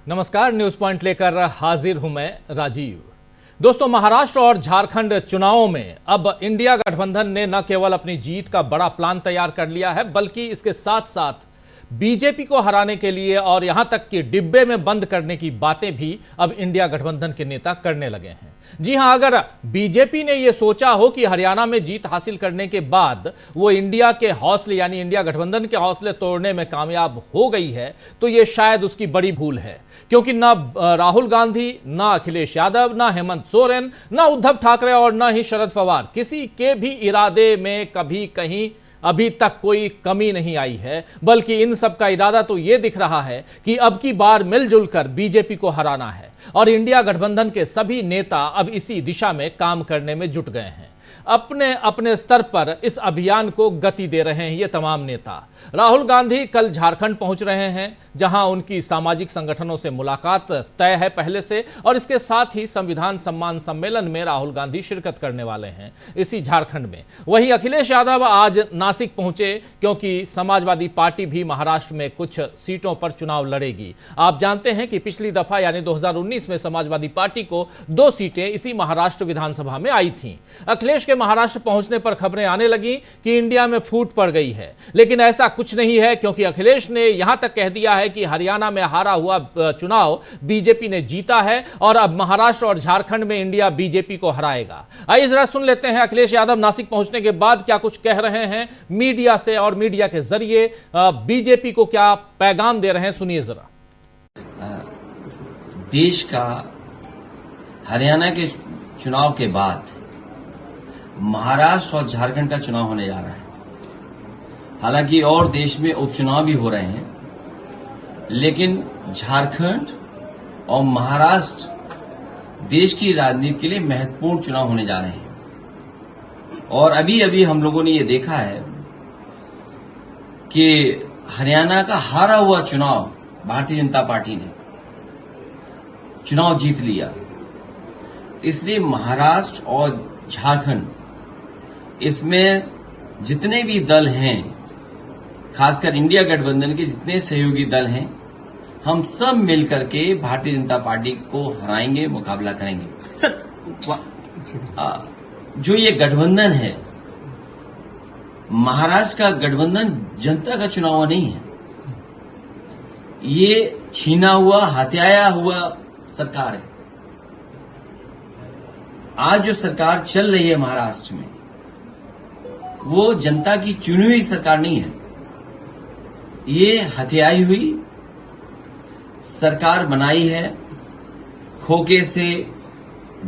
नमस्कार, news point लेकर हाजिर हूं मैं राजीव। दोस्तों, महाराष्ट्र और झारखंड चुनावों में अब इंडिया गठबंधन ने न केवल अपनी जीत का बड़ा प्लान तैयार कर लिया है, बल्कि इसके साथ साथ बीजेपी को हराने के लिए और यहां तक कि डिब्बे में बंद करने की बातें भी अब इंडिया गठबंधन के नेता करने लगे हैं। जी हां, अगर बीजेपी ने यह सोचा हो कि हरियाणा में जीत हासिल करने के बाद वो इंडिया के हौसले यानी इंडिया गठबंधन के हौसले तोड़ने में कामयाब हो गई है, तो यह शायद उसकी बड़ी भूल है, क्योंकि ना राहुल गांधी, ना अखिलेश यादव, ना हेमंत सोरेन, ना उद्धव ठाकरे और ना ही शरद पवार, किसी के भी इरादे में कभी कहीं अभी तक कोई कमी नहीं आई है, बल्कि इन सब का इरादा तो यह दिख रहा है कि अब की बार मिलजुल कर बीजेपी को हराना है और इंडिया गठबंधन के सभी नेता अब इसी दिशा में काम करने में जुट गए हैं। अपने अपने स्तर पर इस अभियान को गति दे रहे हैं ये तमाम नेता। राहुल गांधी कल झारखंड पहुंच रहे हैं, जहां उनकी सामाजिक संगठनों से मुलाकात तय है पहले से, और इसके साथ ही संविधान सम्मान सम्मेलन में राहुल गांधी शिरकत करने वाले हैं इसी झारखंड में। वहीं अखिलेश यादव आज नासिक पहुंचे, क्योंकि समाजवादी पार्टी भी महाराष्ट्र में कुछ सीटों पर चुनाव लड़ेगी। आप जानते हैं कि पिछली दफा यानी 2019 में समाजवादी पार्टी को 2 सीटें इसी महाराष्ट्र विधानसभा में आई थी। अखिलेश के महाराष्ट्र पहुंचने पर खबरें आने लगी कि इंडिया में फूट पड़ गई है, लेकिन ऐसा कुछ नहीं है, क्योंकि अखिलेश ने यहां तक कह दिया है कि हरियाणा में हारा हुआ चुनाव बीजेपी ने जीता है और अब महाराष्ट्र और झारखंड में इंडिया बीजेपी को हराएगा। आइए जरा सुन लेते हैं अखिलेश यादव नासिक पहुंचने के बाद क्या कुछ कह रहे हैं मीडिया से और मीडिया के जरिए बीजेपी को क्या पैगाम दे रहे हैं, सुनिए जरा। देश का हरियाणा के चुनाव के बाद महाराष्ट्र और झारखंड का चुनाव होने जा रहा है। हालांकि और देश में उपचुनाव भी हो रहे हैं, लेकिन झारखंड और महाराष्ट्र देश की राजनीति के लिए महत्वपूर्ण चुनाव होने जा रहे हैं। और अभी अभी हम लोगों ने ये देखा है कि हरियाणा का हारा हुआ चुनाव भारतीय जनता पार्टी ने चुनाव जीत लिया। इसलिए महाराष्ट्र और झारखंड, इसमें जितने भी दल हैं, खासकर इंडिया गठबंधन के जितने सहयोगी दल हैं, हम सब मिलकर के भारतीय जनता पार्टी को हराएंगे, मुकाबला करेंगे। सर, जो ये गठबंधन है, महाराष्ट्र का गठबंधन जनता का चुनाव नहीं है, ये छीना हुआ, हत्याया हुआ सरकार है। आज जो सरकार चल रही है महाराष्ट्र में, वो जनता की चुनी हुई सरकार नहीं है, ये हत्याई हुई सरकार बनाई है, खोखे से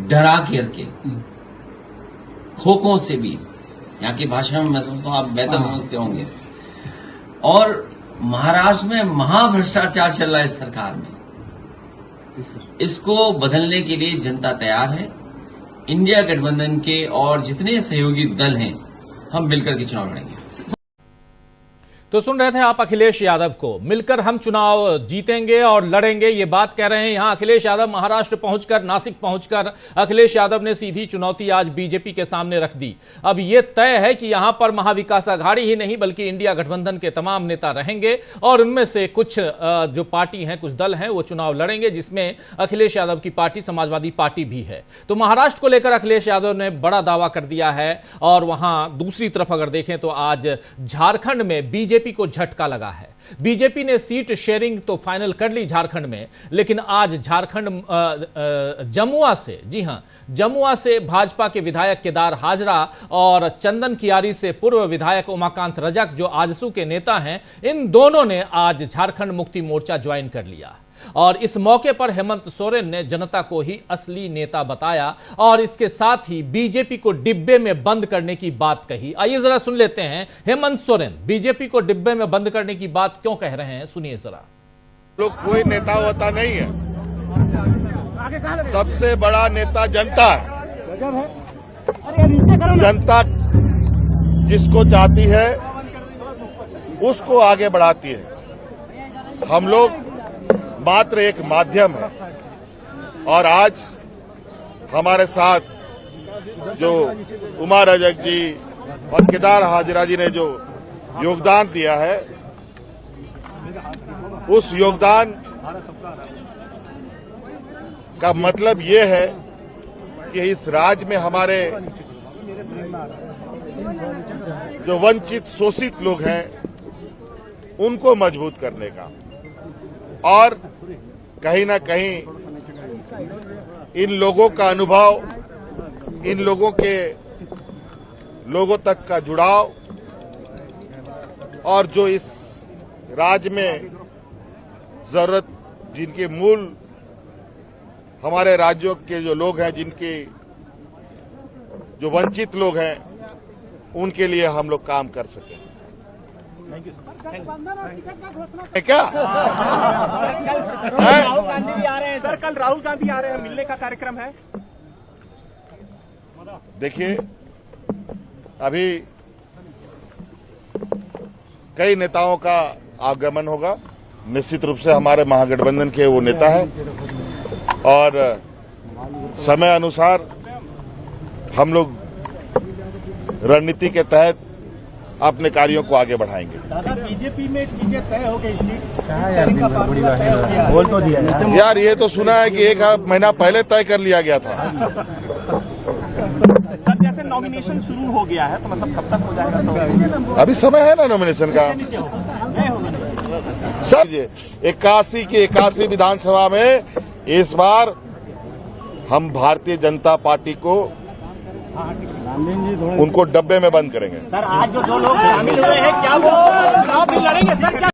डरा करके, खोखों से भी, यहाँ की भाषा में मैं समझता हूं आप बेहतर समझते होंगे। और महाराष्ट्र में महाभ्रष्टाचार चल रहा है इस सरकार में, इसको बदलने के लिए जनता तैयार है। इंडिया गठबंधन के और जितने सहयोगी दल हैं, हम मिलकर के चुनाव लड़ेंगे। तो सुन रहे थे आप अखिलेश यादव को। मिलकर हम चुनाव जीतेंगे और लड़ेंगे, ये बात कह रहे हैं यहां अखिलेश यादव। महाराष्ट्र पहुंचकर, नासिक पहुंचकर अखिलेश यादव ने सीधी चुनौती आज बीजेपी के सामने रख दी। अब यह तय है कि यहां पर महाविकास आघाड़ी ही नहीं, बल्कि इंडिया गठबंधन के तमाम नेता रहेंगे और उनमें से कुछ जो पार्टी हैं, कुछ दल हैं, वो चुनाव लड़ेंगे, जिसमें अखिलेश यादव की पार्टी समाजवादी पार्टी भी है। तो महाराष्ट्र को लेकर अखिलेश यादव ने बड़ा दावा कर दिया है। और वहां दूसरी तरफ अगर देखें तो आज झारखंड में बीजेपी को झटका लगा है। बीजेपी ने सीट शेयरिंग तो फाइनल कर ली झारखंड में, लेकिन आज झारखंड जमुआ से, जी हां, जमुआ से भाजपा के विधायक केदार हाजरा और चंदन कियारी से पूर्व विधायक उमाकांत रजक, जो आजसू के नेता हैं, इन दोनों ने आज झारखंड मुक्ति मोर्चा ज्वाइन कर लिया। और इस मौके पर हेमंत सोरेन ने जनता को ही असली नेता बताया और इसके साथ ही बीजेपी को डिब्बे में बंद करने की बात कही। आइए जरा सुन लेते हैं हेमंत सोरेन बीजेपी को डिब्बे में बंद करने की बात क्यों कह रहे हैं, सुनिए जरा। लोग कोई नेता होता नहीं है, सबसे बड़ा नेता जनता है। जनता जिसको चाहती है उसको आगे बढ़ाती है। हम लोग मात्र एक माध्यम है। और आज हमारे साथ जो उमा रजक जी और केदार हाजरा जी ने जो योगदान दिया है, उस योगदान का मतलब ये है कि इस राज्य में हमारे जो वंचित शोषित लोग हैं उनको मजबूत करने का, और कहीं ना कहीं इन लोगों का अनुभव, इन लोगों के लोगों तक का जुड़ाव, और जो इस राज्य में जरूरत, जिनके मूल हमारे राज्यों के जो लोग हैं, जिनके जो वंचित लोग हैं, उनके लिए हम लोग काम कर सकें। क्या राहुल गांधी भी आ रहे हैं सर, कल राहुल गांधी आ रहे हैं, मिलने का कार्यक्रम है। देखिए, अभी कई नेताओं का आगमन होगा। निश्चित रूप से हमारे महागठबंधन के वो नेता हैं, और समय अनुसार हम लोग रणनीति के तहत अपने कार्यों को आगे बढ़ाएंगे। दादा, बीजेपी में चीजें तय हो गई थी, बोल तो दिया यार, ये तो सुना है कि 1 महीना पहले तय कर लिया गया था। सर जैसे नॉमिनेशन शुरू हो गया है, तो मतलब कब तक हो जाएगा? तो अभी समय है ना नॉमिनेशन का। नीचे होगा सर 81 की 81 विधानसभा में इस बार हम भारतीय जनता पार्टी को उनको डब्बे में बंद करेंगे। सर, आज जो लोग शामिल हुए हैं, क्या वो चुनाव भी लड़ेंगे सर? क्या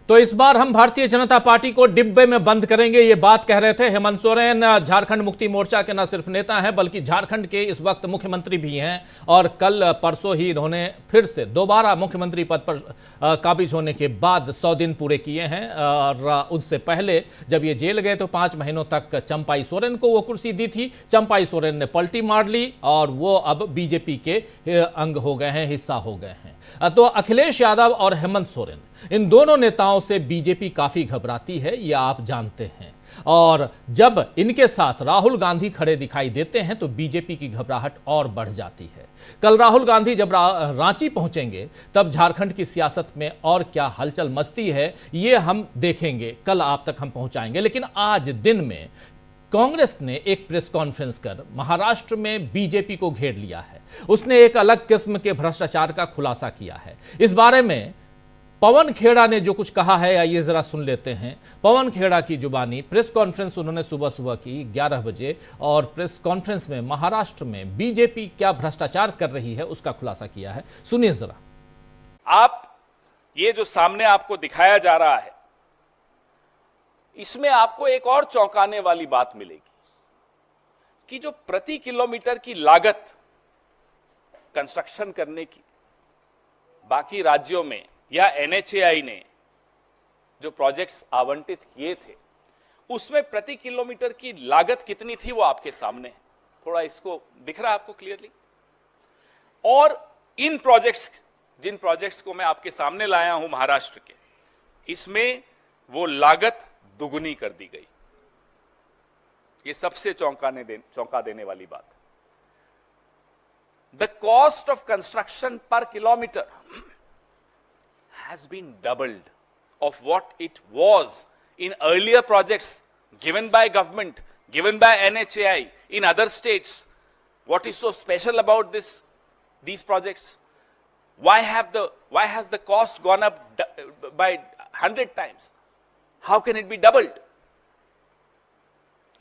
तो इस बार हम भारतीय जनता पार्टी को डिब्बे में बंद करेंगे, ये बात कह रहे थे हेमंत सोरेन। झारखंड मुक्ति मोर्चा के न सिर्फ नेता हैं बल्कि झारखंड के इस वक्त मुख्यमंत्री भी हैं, और कल परसों ही इन्होंने फिर से दोबारा मुख्यमंत्री पद पर काबिज होने के बाद 100 दिन पूरे किए हैं। और उससे पहले जब ये जेल गए तो 5 महीनों तक चंपाई सोरेन को वो कुर्सी दी थी। चंपाई सोरेन ने पलटी मार ली और वो अब बीजेपी के अंग हो गए हैं, हिस्सा हो गए हैं। तो अखिलेश यादव और हेमंत सोरेन, इन दोनों नेताओं से बीजेपी काफी घबराती है, ये आप जानते हैं। और जब इनके साथ राहुल गांधी खड़े दिखाई देते हैं तो बीजेपी की घबराहट और बढ़ जाती है। कल राहुल गांधी जब रांची पहुंचेंगे तब झारखंड की सियासत में और क्या हलचल मचती है ये हम देखेंगे, कल आप तक हम पहुंचाएंगे। लेकिन आज दिन में कांग्रेस ने एक प्रेस कॉन्फ्रेंस कर महाराष्ट्र में बीजेपी को घेर लिया है। उसने एक अलग किस्म के भ्रष्टाचार का खुलासा किया है। इस बारे में पवन खेड़ा ने जो कुछ कहा है, आइए जरा सुन लेते हैं। पवन खेड़ा की जुबानी प्रेस कॉन्फ्रेंस उन्होंने सुबह सुबह की 11 बजे, और प्रेस कॉन्फ्रेंस में महाराष्ट्र में बीजेपी क्या भ्रष्टाचार कर रही है उसका खुलासा किया है। सुनिए जरा। आप ये जो सामने आपको दिखाया जा रहा है, इसमें आपको एक और चौंकाने वाली बात मिलेगी कि जो प्रति किलोमीटर की लागत कंस्ट्रक्शन करने की बाकी राज्यों में या एनएचएआई ने जो प्रोजेक्ट्स आवंटित किए थे, उसमें प्रति किलोमीटर की लागत कितनी थी वो आपके सामने है। थोड़ा इसको दिख रहा है आपको क्लियरली? और इन प्रोजेक्ट्स, जिन प्रोजेक्ट्स को मैं आपके सामने लाया हूं महाराष्ट्र के, इसमें वो लागत दुगुनी कर दी गई। ये सबसे चौंका देने वाली बात। द कॉस्ट ऑफ कंस्ट्रक्शन पर kilometre has been doubled of what it was in earlier projects given by government, given by NHAI in other states. What is so special about these projects? Why has the cost gone up by 100 times? How can it be doubled?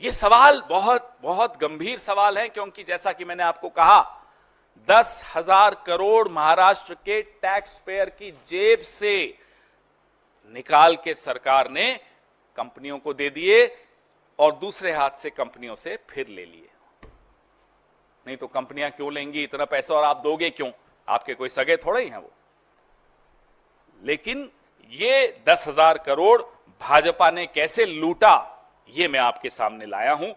ये सवाल बहुत गंभीर सवाल है, क्योंकि जैसा कि मैंने आपको कहा, 10,000 करोड़ महाराष्ट्र के टैक्स पेयर की जेब से निकाल के सरकार ने कंपनियों को दे दिए और दूसरे हाथ से कंपनियों से फिर ले लिए। नहीं तो कंपनियां क्यों लेंगी इतना पैसा, और आप दोगे क्यों? आपके कोई सगे थोड़े ही हैं वो। लेकिन ये 10,000 करोड़ भाजपा ने कैसे लूटा, ये मैं आपके सामने लाया हूं।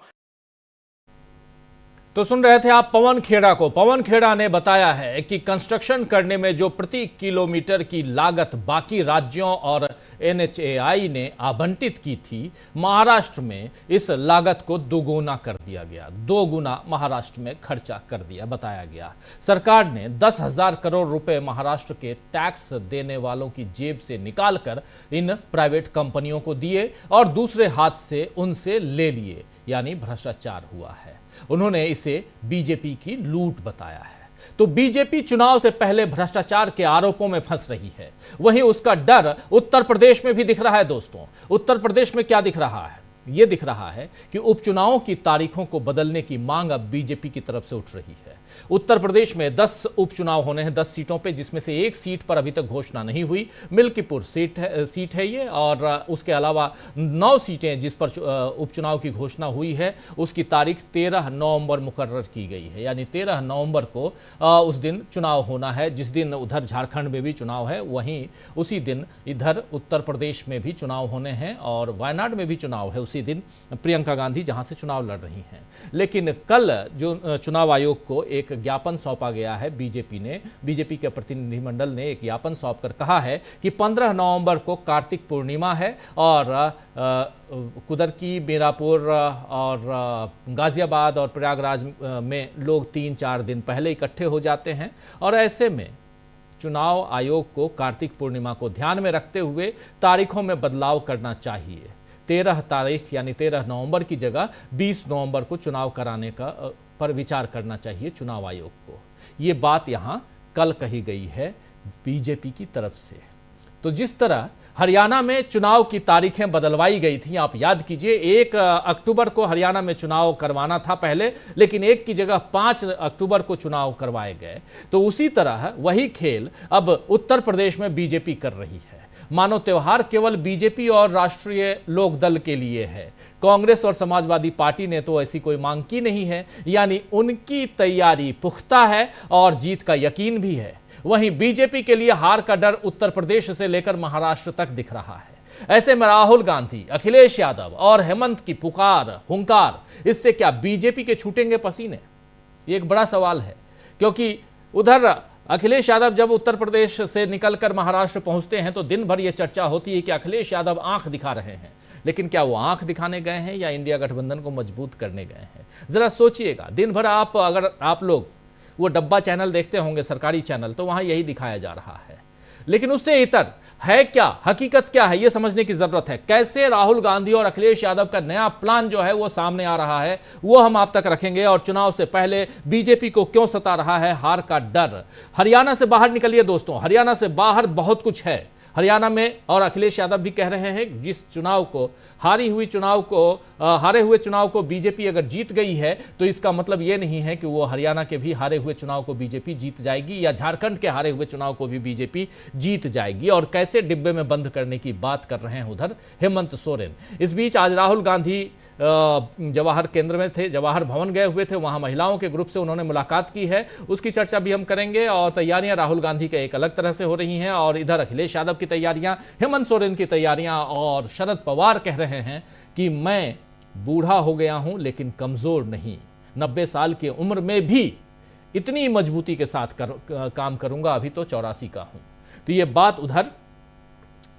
तो सुन रहे थे आप पवन खेड़ा को। पवन खेड़ा ने बताया है कि कंस्ट्रक्शन करने में जो प्रति किलोमीटर की लागत बाकी राज्यों और एनएचएआई ने आवंटित की थी, महाराष्ट्र में इस लागत को दोगुना कर दिया गया। 2 गुना महाराष्ट्र में खर्चा कर दिया, बताया गया। सरकार ने 10,000 करोड़ रुपए महाराष्ट्र के टैक्स देने वालों की जेब से निकालकर इन प्राइवेट कंपनियों को दिए और दूसरे हाथ से उनसे ले लिए। यानी भ्रष्टाचार हुआ है। उन्होंने इसे बीजेपी की लूट बताया है। तो बीजेपी चुनाव से पहले भ्रष्टाचार के आरोपों में फंस रही है। वहीं उसका डर उत्तर प्रदेश में भी दिख रहा है। दोस्तों, उत्तर प्रदेश में क्या दिख रहा है? यह दिख रहा है कि उपचुनावों की तारीखों को बदलने की मांग अब बीजेपी की तरफ से उठ रही है। उत्तर प्रदेश में 10 उपचुनाव होने हैं 10 सीटों पे, जिसमें से एक सीट पर अभी तक घोषणा नहीं हुई। मिल्कीपुर सीट है ये, और उसके अलावा 9 सीटें जिस पर उपचुनाव की घोषणा हुई है उसकी तारीख 13 नवंबर मुकर्रर की गई है। यानी 13 नवंबर को उस दिन चुनाव होना है। जिस दिन उधर झारखंड में भी चुनाव है, वहीं उसी दिन इधर उत्तर प्रदेश में भी चुनाव होने हैं और वायनाड में भी चुनाव है। उसी दिन प्रियंका गांधी जहां से चुनाव लड़ रही हैं। लेकिन कल जो चुनाव आयोग को एक ज्ञापन सौंपा गया है, बीजेपी के प्रतिनिधिमंडल ने एक ज्ञापन सौंप कर कहा है कि 15 नवंबर को कार्तिक पूर्णिमा है और कुदरकी, मीरापुर और गाजियाबाद और प्रयागराज में लोग 3-4 दिन पहले इकट्ठे हो जाते हैं और ऐसे में चुनाव आयोग को कार्तिक पूर्णिमा को ध्यान में रखते हुए तारीखों में बदलाव करना चाहिए। 13 तारीख यानी 13 नवंबर की जगह 20 नवंबर को चुनाव कराने का पर विचार करना चाहिए चुनाव आयोग को। ये बात यहां कल कही गई है बीजेपी की तरफ से। तो जिस तरह हरियाणा में चुनाव की तारीखें बदलवाई गई थी, आप याद कीजिए 1 अक्टूबर को हरियाणा में चुनाव करवाना था पहले, लेकिन 1 की जगह 5 अक्टूबर को चुनाव करवाए गए। तो उसी तरह वही खेल अब उत्तर प्रदेश में बीजेपी कर रही है। मानो त्योहार केवल बीजेपी और राष्ट्रीय लोकदल के लिए है। कांग्रेस और समाजवादी पार्टी ने तो ऐसी कोई मांग की नहीं है, यानी उनकी तैयारी पुख्ता है और जीत का यकीन भी है। वहीं बीजेपी के लिए हार का डर उत्तर प्रदेश से लेकर महाराष्ट्र तक दिख रहा है। ऐसे में राहुल गांधी, अखिलेश यादव और हेमंत की पुकार, हुंकार, इससे क्या बीजेपी के छूटेंगे पसीने? ये एक बड़ा सवाल है, क्योंकि उधर अखिलेश यादव जब उत्तर प्रदेश से निकलकर महाराष्ट्र पहुंचते हैं तो दिन भर यह चर्चा होती है कि अखिलेश यादव आंख दिखा रहे हैं। लेकिन क्या वो आंख दिखाने गए हैं या इंडिया गठबंधन को मजबूत करने गए हैं? जरा सोचिएगा। दिन भर अगर आप लोग वो डब्बा चैनल देखते होंगे, सरकारी चैनल, तो वहां यही दिखाया जा रहा है। लेकिन उससे इतर है क्या, हकीकत क्या है, यह समझने की जरूरत है। कैसे राहुल गांधी और अखिलेश यादव का नया प्लान जो है वो सामने आ रहा है, वो हम आप तक रखेंगे। और चुनाव से पहले बीजेपी को क्यों सता रहा है हार का डर? हरियाणा से बाहर निकलिए दोस्तों, हरियाणा से बाहर बहुत कुछ है हरियाणा में। और अखिलेश यादव भी कह रहे हैं जिस चुनाव को हारे हुए चुनाव को बीजेपी अगर जीत गई है तो इसका मतलब यह नहीं है कि वो हरियाणा के भी हारे हुए चुनाव को बीजेपी जीत जाएगी या झारखंड के हारे हुए चुनाव को भी बीजेपी जीत जाएगी। और कैसे डिब्बे में बंद करने की बात कर रहे हैं उधर हेमंत सोरेन। इस बीच आज राहुल गांधी जवाहर केंद्र में थे, जवाहर भवन गए हुए थे, वहां महिलाओं के ग्रुप से उन्होंने मुलाकात की है, उसकी चर्चा भी हम करेंगे। और तैयारियां राहुल गांधी के एक अलग तरह से हो रही हैं और इधर अखिलेश यादव की तैयारियां, हेमंत सोरेन की तैयारियां। और शरद पवार कह रहे हैं कि मैं बूढ़ा हो गया हूं लेकिन कमजोर नहीं, 90 साल की उम्र में भी इतनी मजबूती के साथ काम करूंगा, अभी तो 84 का हूं। तो ये बात उधर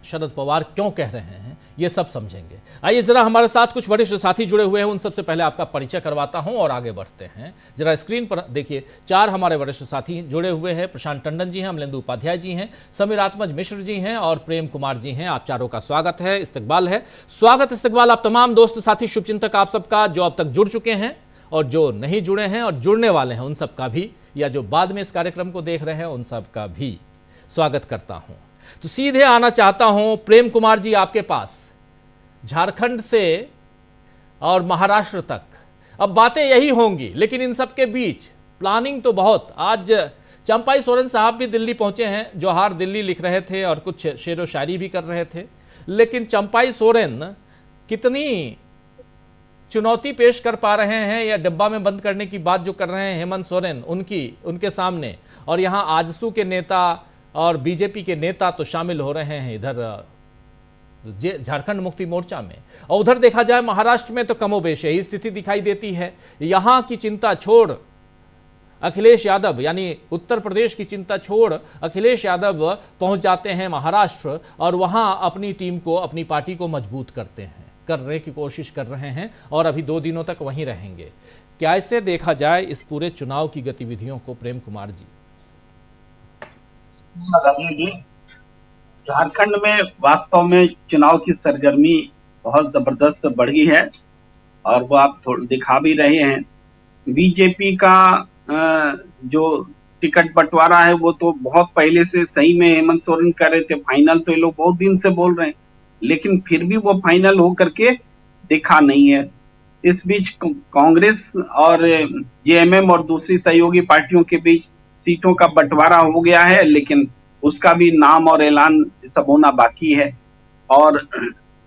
शरद पवार क्यों कह रहे हैं, ये सब समझेंगे। आइए जरा हमारे साथ कुछ वरिष्ठ साथी जुड़े हुए हैं, उन सबसे पहले आपका परिचय करवाता हूं और आगे बढ़ते हैं। जरा स्क्रीन पर देखिए, 4 हमारे वरिष्ठ साथी जुड़े हुए हैं। प्रशांत टंडन जी हैं, अमलेंदु उपाध्याय जी हैं, समीर आत्मज मिश्र जी हैं और प्रेम कुमार जी हैं। आप चारों का स्वागत है, इस्तकबाल है। स्वागत इस्तकबाल आप तमाम दोस्त साथी शुभचिंतक आप सबका, जो अब तक जुड़ चुके हैं और जो नहीं जुड़े हैं और जुड़ने वाले हैं उन सबका भी, या जो बाद में इस कार्यक्रम को देख रहे हैं उन सबका भी स्वागत करता हूं। तो सीधे आना चाहता हूं प्रेम कुमार जी आपके पास। झारखंड से और महाराष्ट्र तक अब बातें यही होंगी, लेकिन इन सब के बीच प्लानिंग तो बहुत। आज चंपाई सोरेन साहब भी दिल्ली पहुंचे हैं, जौहार दिल्ली लिख रहे थे और कुछ शेरो शायरी भी कर रहे थे। लेकिन चंपाई सोरेन कितनी चुनौती पेश कर पा रहे हैं या डब्बा में बंद करने की बात जो कर रहे हैं हेमंत सोरेन उनके सामने, और यहां आजसू के नेता और बीजेपी के नेता तो शामिल हो रहे हैं इधर झारखंड मुक्ति मोर्चा में। और उधर देखा जाए महाराष्ट्र में तो कमोबेश यही स्थिति दिखाई देती है। यहां की चिंता छोड़ अखिलेश यादव, यानी उत्तर प्रदेश की चिंता छोड़ अखिलेश यादव पहुंच जाते हैं महाराष्ट्र और वहां अपनी टीम को, अपनी पार्टी को मजबूत करने की कोशिश कर रहे हैं और अभी 2 दिनों तक वहीं रहेंगे। क्या ऐसे देखा जाए इस पूरे चुनाव की गतिविधियों को प्रेम कुमार जी? झारखंड में वास्तव में चुनाव की सरगर्मी बहुत जबरदस्त बढ़ी है और वो आप दिखा भी रहे हैं। बीजेपी का जो टिकट बंटवारा है वो तो बहुत पहले से सही में हेमंत सोरेन कर रहे थे, फाइनल तो ये लोग बहुत दिन से बोल रहे हैं, लेकिन फिर भी वो फाइनल हो करके दिखा नहीं है। इस बीच कांग्रेस और जेएमएम और दूसरी सहयोगी पार्टियों के बीच सीटों का बंटवारा हो गया है, लेकिन उसका भी नाम और ऐलान सब होना बाकी है। और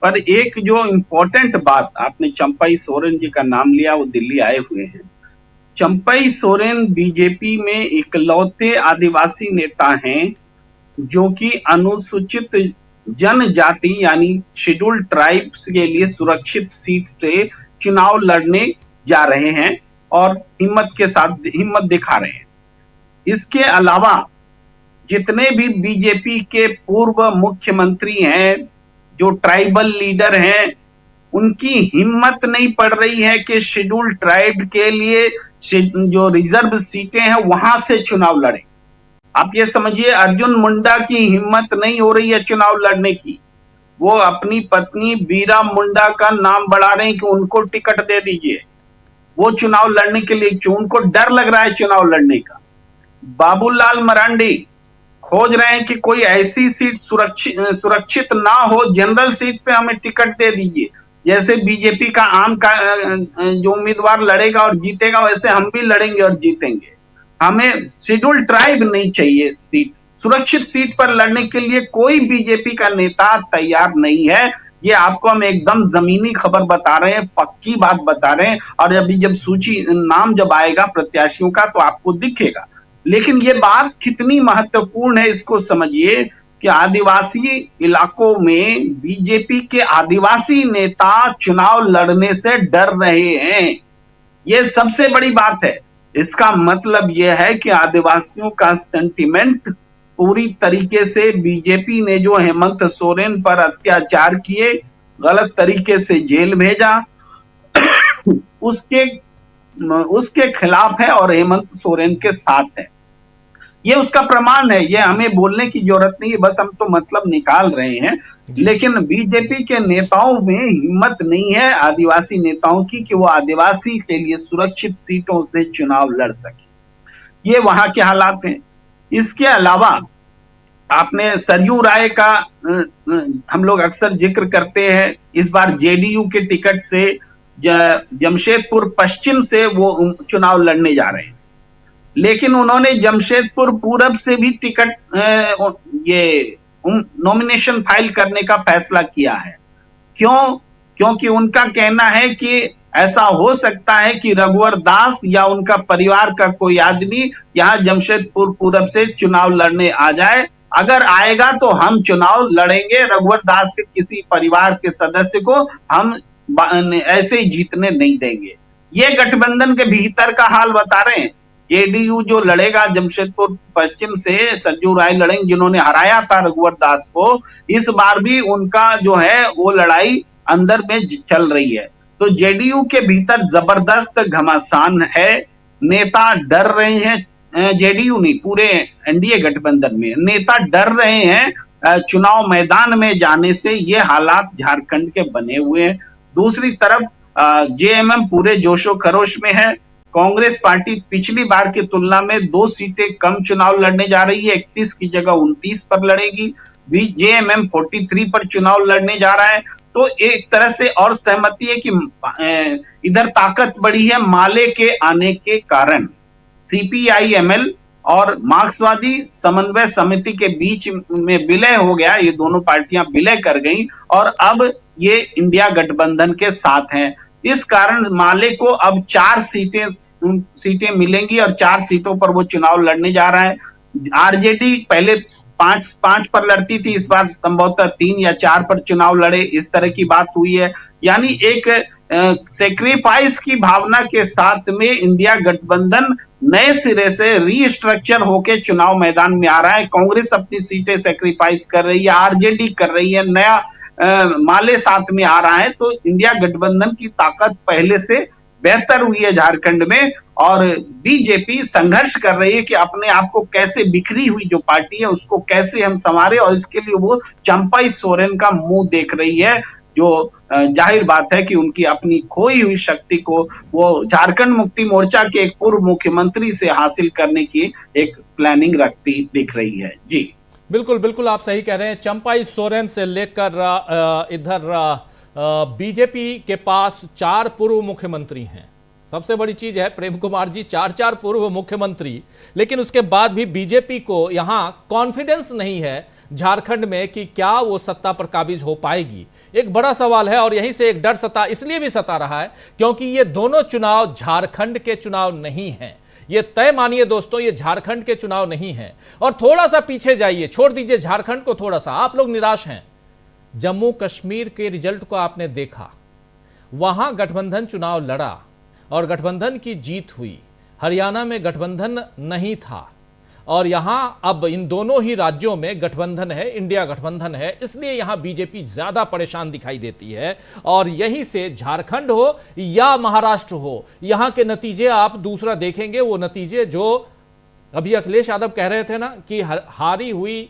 पर एक जो इम्पोर्टेंट बात, आपने चंपाई सोरेन जी का नाम लिया, वो दिल्ली आए हुए हैं। चंपाई सोरेन बीजेपी में इकलौते आदिवासी नेता हैं जो कि अनुसूचित जनजाति यानी शेड्यूल्ड ट्राइब्स के लिए सुरक्षित सीट से चुनाव लड़ने जा रहे हैं और हिम्मत दिखा रहे हैं। इसके अलावा जितने भी बीजेपी के पूर्व मुख्यमंत्री हैं, जो ट्राइबल लीडर हैं, उनकी हिम्मत नहीं पड़ रही है कि शेड्यूल्ड ट्राइब के लिए जो रिजर्व सीटें हैं वहां से चुनाव लड़े। आप ये समझिए, अर्जुन मुंडा की हिम्मत नहीं हो रही है चुनाव लड़ने की। वो अपनी पत्नी बीरा मुंडा का नाम बढ़ा रहे हैं कि उनको टिकट दे दीजिए, वो चुनाव लड़ने के लिए, उनको डर लग रहा है चुनाव लड़ने का। बाबूलाल मरांडी खोज रहे हैं कि कोई ऐसी सीट सुरक्षित ना हो, जनरल सीट पे हमें टिकट दे दीजिए। जैसे बीजेपी का आम का जो उम्मीदवार लड़ेगा और जीतेगा, वैसे हम भी लड़ेंगे और जीतेंगे। हमें शेड्यूल्ड ट्राइब नहीं चाहिए सीट, सुरक्षित सीट पर लड़ने के लिए कोई बीजेपी का नेता तैयार नहीं है। ये आपको हम एकदम जमीनी खबर बता रहे हैं, पक्की बात बता रहे हैं। और अभी जब सूची नाम जब आएगा प्रत्याशियों का तो आपको दिखेगा। लेकिन ये बात कितनी महत्वपूर्ण है इसको समझिए कि आदिवासी इलाकों में बीजेपी के आदिवासी नेता चुनाव लड़ने से डर रहे हैं। ये सबसे बड़ी बात है। इसका मतलब यह है कि आदिवासियों का सेंटिमेंट पूरी तरीके से, बीजेपी ने जो हेमंत सोरेन पर अत्याचार किए, गलत तरीके से जेल भेजा, उसके खिलाफ है और हेमंत सोरेन के साथ है। ये उसका प्रमाण है, ये हमें बोलने की जरूरत नहीं है, बस हम तो मतलब निकाल रहे हैं। लेकिन बीजेपी के नेताओं में हिम्मत नहीं है, आदिवासी नेताओं की, कि वो आदिवासी के लिए सुरक्षित सीटों से चुनाव लड़ सके। ये वहां के हालात हैं। इसके अलावा आपने सरयू राय का हम लोग अक्सर जिक्र करते हैं। इस बार जेडीयू के टिकट से जमशेदपुर पश्चिम से वो चुनाव लड़ने जा रहे हैं, लेकिन उन्होंने जमशेदपुर पूरब से भी टिकट नॉमिनेशन फाइल करने का फैसला किया है। क्यों? क्योंकि उनका कहना है कि ऐसा हो सकता है कि रघुवर दास या उनका परिवार का कोई आदमी यहां जमशेदपुर पूरब से चुनाव लड़ने आ जाए। अगर आएगा तो हम चुनाव लड़ेंगे, रघुवर दास के किसी परिवार के सदस्य को हम ऐसे ही जीतने नहीं देंगे। ये गठबंधन के भीतर का हाल बता रहे हैं। जेडीयू जो लड़ेगा जमशेदपुर पश्चिम से, सरयू राय लड़ेंगे जिन्होंने हराया था रघुवर दास को, इस बार भी उनका जो है वो लड़ाई अंदर में चल रही है। तो जेडीयू के भीतर जबरदस्त घमासान है, नेता डर रहे हैं, जेडीयू नहीं पूरे एनडीए गठबंधन में नेता डर रहे हैं चुनाव मैदान में जाने से। ये हालात झारखंड के बने हुए हैं। दूसरी तरफ जेएमएम पूरे जोशो खरोश में है। कांग्रेस पार्टी पिछली बार की तुलना में 2 सीटें कम चुनाव लड़ने जा रही है, 31 की जगह 29 पर लड़ेगी। जेएमएम 43 पर चुनाव लड़ने जा रहा है। तो एक तरह से और सहमति है कि इधर ताकत बढ़ी है माले के आने के कारण। सीपीआई-एमएल और मार्क्सवादी समन्वय समिति के बीच में विलय हो गया, ये दोनों पार्टियां विलय कर गई और अब ये इंडिया गठबंधन के साथ हैं। इस कारण माले को अब 4 सीटें मिलेंगी और 4 सीटों पर वो चुनाव लड़ने जा रहा है। आरजेडी पहले 5 पर लड़ती थी, इस बार संभवतः 3 या 4 पर चुनाव लड़े, इस तरह की बात हुई है। यानी एक सेक्रीफाइस की भावना के साथ में इंडिया गठबंधन नए सिरे से रीस्ट्रक्चर होके चुनाव मैदान में आ रहा है। कांग्रेस अपनी सीटें सेक्रीफाइस कर रही है, आरजेडी कर रही है, नया माले साथ में आ रहा है। तो इंडिया गठबंधन की ताकत पहले से बेहतर हुई है झारखंड में और बीजेपी संघर्ष कर रही है कि अपने आप को कैसे, बिखरी हुई जो पार्टी है उसको कैसे हम संवारे, और इसके लिए वो चंपाई सोरेन का मुंह देख रही है। जो जाहिर बात है कि उनकी अपनी खोई हुई शक्ति को वो झारखंड मुक्ति मोर्चा के एक पूर्व मुख्यमंत्री से हासिल करने की एक प्लानिंग रखती दिख रही है। जी बिल्कुल बिल्कुल, आप सही कह रहे हैं। चंपाई सोरेन से लेकर इधर बीजेपी के पास 4 पूर्व मुख्यमंत्री हैं। सबसे बड़ी चीज है प्रेम कुमार जी, 4 पूर्व मुख्यमंत्री, लेकिन उसके बाद भी बीजेपी को यहां कॉन्फिडेंस नहीं है झारखंड में कि क्या वो सत्ता पर काबिज हो पाएगी। एक बड़ा सवाल है और यहीं से एक डर इसलिए भी सता रहा है क्योंकि ये दोनों चुनाव झारखंड के चुनाव नहीं हैं। ये तय मानिए दोस्तों, ये झारखंड के चुनाव नहीं हैं। और थोड़ा सा पीछे जाइए, छोड़ दीजिए झारखंड को, थोड़ा सा आप लोग निराश हैं। जम्मू कश्मीर के रिजल्ट को आपने देखा, वहां गठबंधन चुनाव लड़ा और गठबंधन की जीत हुई। हरियाणा में गठबंधन नहीं था और यहां अब इन दोनों ही राज्यों में गठबंधन है, इंडिया गठबंधन है, इसलिए यहां बीजेपी ज्यादा परेशान दिखाई देती है। और यहीं से झारखंड हो या महाराष्ट्र हो, यहां के नतीजे आप दूसरा देखेंगे, वो नतीजे जो अभी अखिलेश यादव कह रहे थे ना कि हारी हुई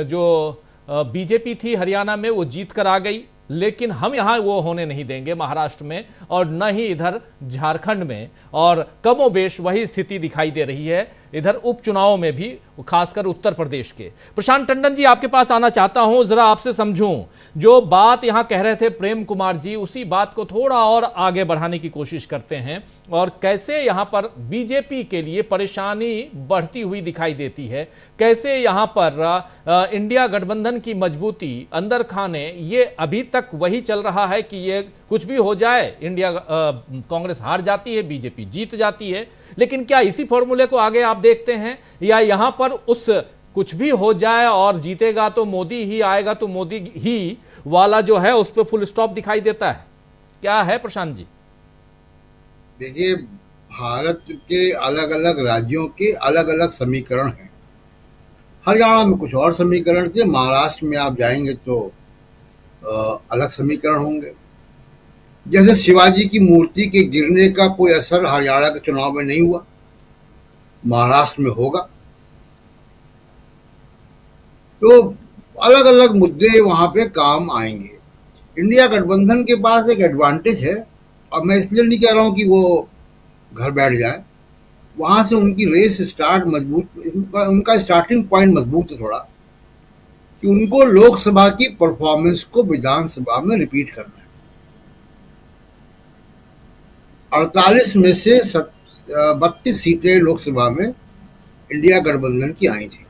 जो बीजेपी थी हरियाणा में वो जीत कर आ गई, लेकिन हम यहां वो होने नहीं देंगे महाराष्ट्र में और न ही इधर झारखंड में। और कमोबेश वही स्थिति दिखाई दे रही है इधर उपचुनावों में भी, खासकर उत्तर प्रदेश के। प्रशांत टंडन जी, आपके पास आना चाहता हूं, जरा आपसे समझूं, जो बात यहां कह रहे थे प्रेम कुमार जी, उसी बात को थोड़ा और आगे बढ़ाने की कोशिश करते हैं और कैसे यहां पर बीजेपी के लिए परेशानी बढ़ती हुई दिखाई देती है, कैसे यहां पर इंडिया गठबंधन की मजबूती अंदर खाने, ये अभी तक वही चल रहा है कि ये कुछ भी हो जाए, इंडिया कांग्रेस हार जाती है, बीजेपी जीत जाती है। लेकिन क्या इसी फॉर्मूले को आगे आप देखते हैं या यहां पर उस कुछ भी हो जाए और जीतेगा तो मोदी ही आएगा तो मोदी ही वाला जो है उस पर फुल स्टॉप दिखाई देता है? क्या है प्रशांत जी? देखिए, भारत के अलग अलग राज्यों के अलग अलग समीकरण हैं। हरियाणा में कुछ और समीकरण थे, महाराष्ट्र में आप जाएंगे तो अलग समीकरण होंगे। जैसे शिवाजी की मूर्ति के गिरने का कोई असर हरियाणा के चुनाव में नहीं हुआ, महाराष्ट्र में होगा। तो अलग अलग मुद्दे वहां पे काम आएंगे। इंडिया गठबंधन के पास एक एडवांटेज है, और मैं इसलिए नहीं कह रहा हूं कि वो घर बैठ जाए, वहां से उनकी रेस स्टार्ट मजबूत, उनका स्टार्टिंग पॉइंट मजबूत है थोड़ा, कि उनको लोकसभा की परफॉर्मेंस को विधानसभा में रिपीट करना है। 48 में से 32 सीटें लोकसभा में इंडिया गठबंधन की आई थी।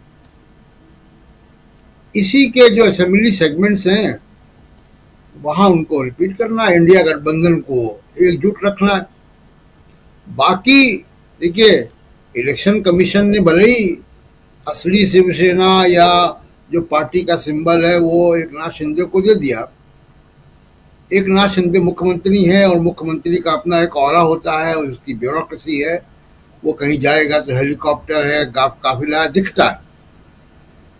इसी के जो असेंबली सेगमेंट्स हैं वहां उनको रिपीट करना है, इंडिया गठबंधन को एकजुट रखना है। बाकी देखिए, इलेक्शन कमीशन ने भले ही असली शिवसेना या जो पार्टी का सिंबल है वो एकनाथ शिंदे को दे दिया। एकनाथ शिंदे मुख्यमंत्री हैं और मुख्यमंत्री का अपना एक ऑरा होता है, उसकी ब्यूरोक्रेसी है, वो कहीं जाएगा तो हेलीकॉप्टर है, काफिला दिखता है।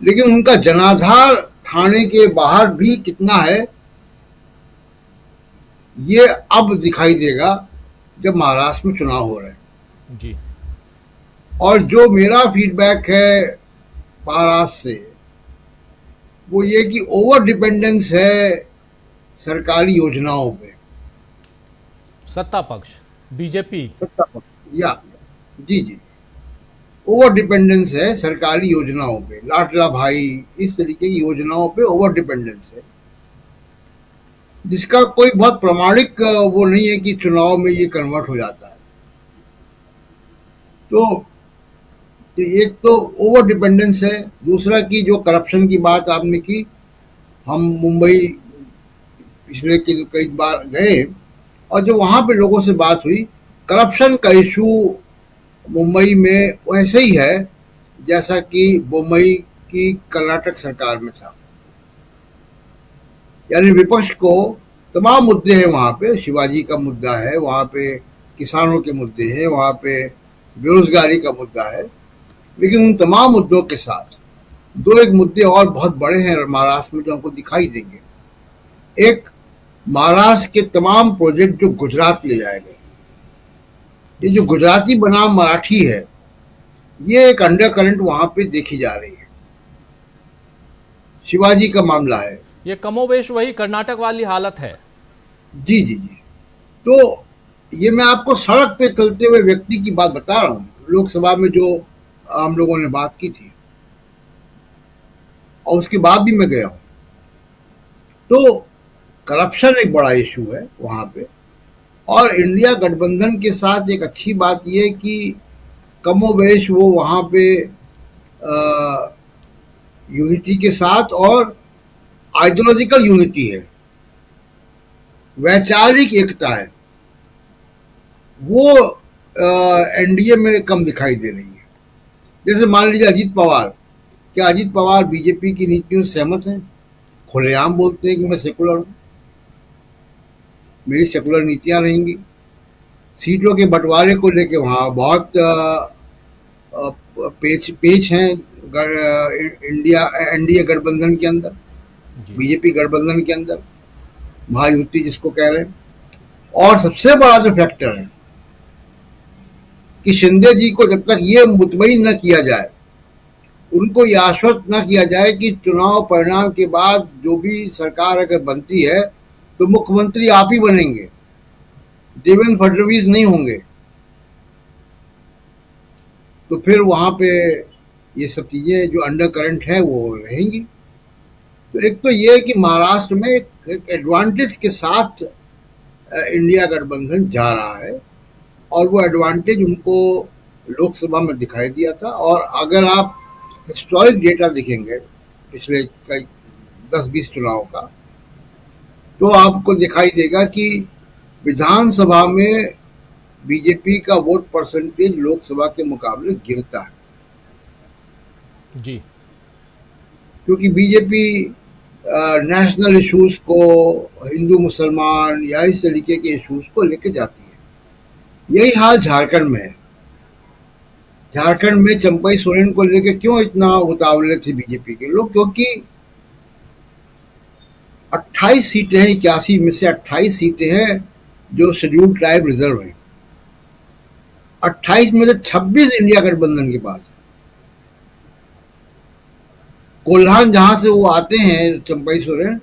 लेकिन उनका जनाधार थाने के बाहर भी कितना है ये अब दिखाई देगा जब महाराष्ट्र में चुनाव हो रहे हैं जी। और जो मेरा फीडबैक है महाराष्ट्र से वो ये कि ओवर डिपेंडेंस है सरकारी योजनाओं पे, सत्ता पक्ष बीजेपी सत्ता पक्ष या जी ओवर डिपेंडेंस है सरकारी योजनाओं पे, लाडला भाई इस तरीके की योजनाओं पे ओवर डिपेंडेंस है, जिसका कोई बहुत प्रामाणिक वो नहीं है कि चुनाव में ये कन्वर्ट हो जाता है। तो एक तो ओवर डिपेंडेंस है, दूसरा कि जो करप्शन की बात आपने की, हम मुंबई पिछले कई बार गए और जो वहाँ पे लोगों से बात हुई, करप्शन का इशू मुंबई में वैसे ही है जैसा कि मुंबई की कर्नाटक सरकार में था। यानी विपक्ष को तमाम मुद्दे हैं वहाँ पे, शिवाजी का मुद्दा है, वहाँ पे किसानों के मुद्दे हैं, वहाँ पे बेरोजगारी का मुद्दा है, लेकिन उन तमाम मुद्दों के साथ दो एक मुद्दे और बहुत बड़े हैं महाराष्ट्र में जो हमको दिखाई देंगे। एक, महाराष्ट्र के तमाम प्रोजेक्ट जो गुजरात ले जाए गए, ये जो गुजराती बनाम मराठी है, ये एक अंडर करंट वहां पे देखी जा रही है। शिवाजी का मामला है, ये कमोबेश वही कर्नाटक वाली हालत है। जी जी जी। तो ये मैं आपको सड़क पे चलते हुए व्यक्ति की बात बता रहा हूँ, लोकसभा में जो हम लोगों ने बात की थी और उसके बाद भी मैं गया हूँ। तो करप्शन एक बड़ा इशू है वहाँ पे, और इंडिया गठबंधन के साथ एक अच्छी बात यह कि कमोबेश वो वहाँ पे यूनिटी के साथ, और आइडियोलॉजिकल यूनिटी है, वैचारिक एकता है, वो एनडीए में कम दिखाई दे रही है। जैसे मान लीजिए अजीत पवार, क्या अजीत पवार बीजेपी की नीतियों से सहमत हैं? खुलेआम बोलते हैं कि मैं सेकुलर हूँ, मेरी सेकुलर नीतियां रहेंगी। सीटों के बंटवारे को लेके वहाँ बहुत पेच हैं इंडिया एनडीए गठबंधन के अंदर, बीजेपी गठबंधन के अंदर, महायुति जिसको कह रहे हैं। और सबसे बड़ा जो फैक्टर है कि शिंदे जी को जब तक ये मुतमईन न किया जाए, उनको ये आश्वस्त न किया जाए कि चुनाव परिणाम के बाद जो भी सरकार अगर बनती है तो मुख्यमंत्री आप ही बनेंगे, देवेंद्र फडणवीस नहीं होंगे, तो फिर वहां पे ये सब चीजें जो अंडर करंट है वो रहेंगी। तो एक तो ये कि महाराष्ट्र में एक एडवांटेज के साथ इंडिया गठबंधन जा रहा है, और वो एडवांटेज उनको लोकसभा में दिखाई दिया था। और अगर आप हिस्टोरिक डेटा देखेंगे पिछले कई 10-20 चुनाव का, तो आपको दिखाई देगा कि विधानसभा में बीजेपी का वोट परसेंटेज लोकसभा के मुकाबले गिरता है जी, क्योंकि बीजेपी नेशनल इश्यूज को, हिंदू मुसलमान या इस तरीके के इश्यूज को लेके जाती है। यही हाल झारखंड में है। झारखंड में चंपई सोरेन को लेके क्यों इतना उतावले थे बीजेपी के लोग? क्योंकि 28 सीटें हैं, 81 में से 28 सीटें हैं जो शेड्यूल्ड ट्राइब रिजर्व हैं। 28 में से 26 इंडिया गठबंधन के पास है। कोल्हान जहां से वो आते हैं, चंपई सोरेन,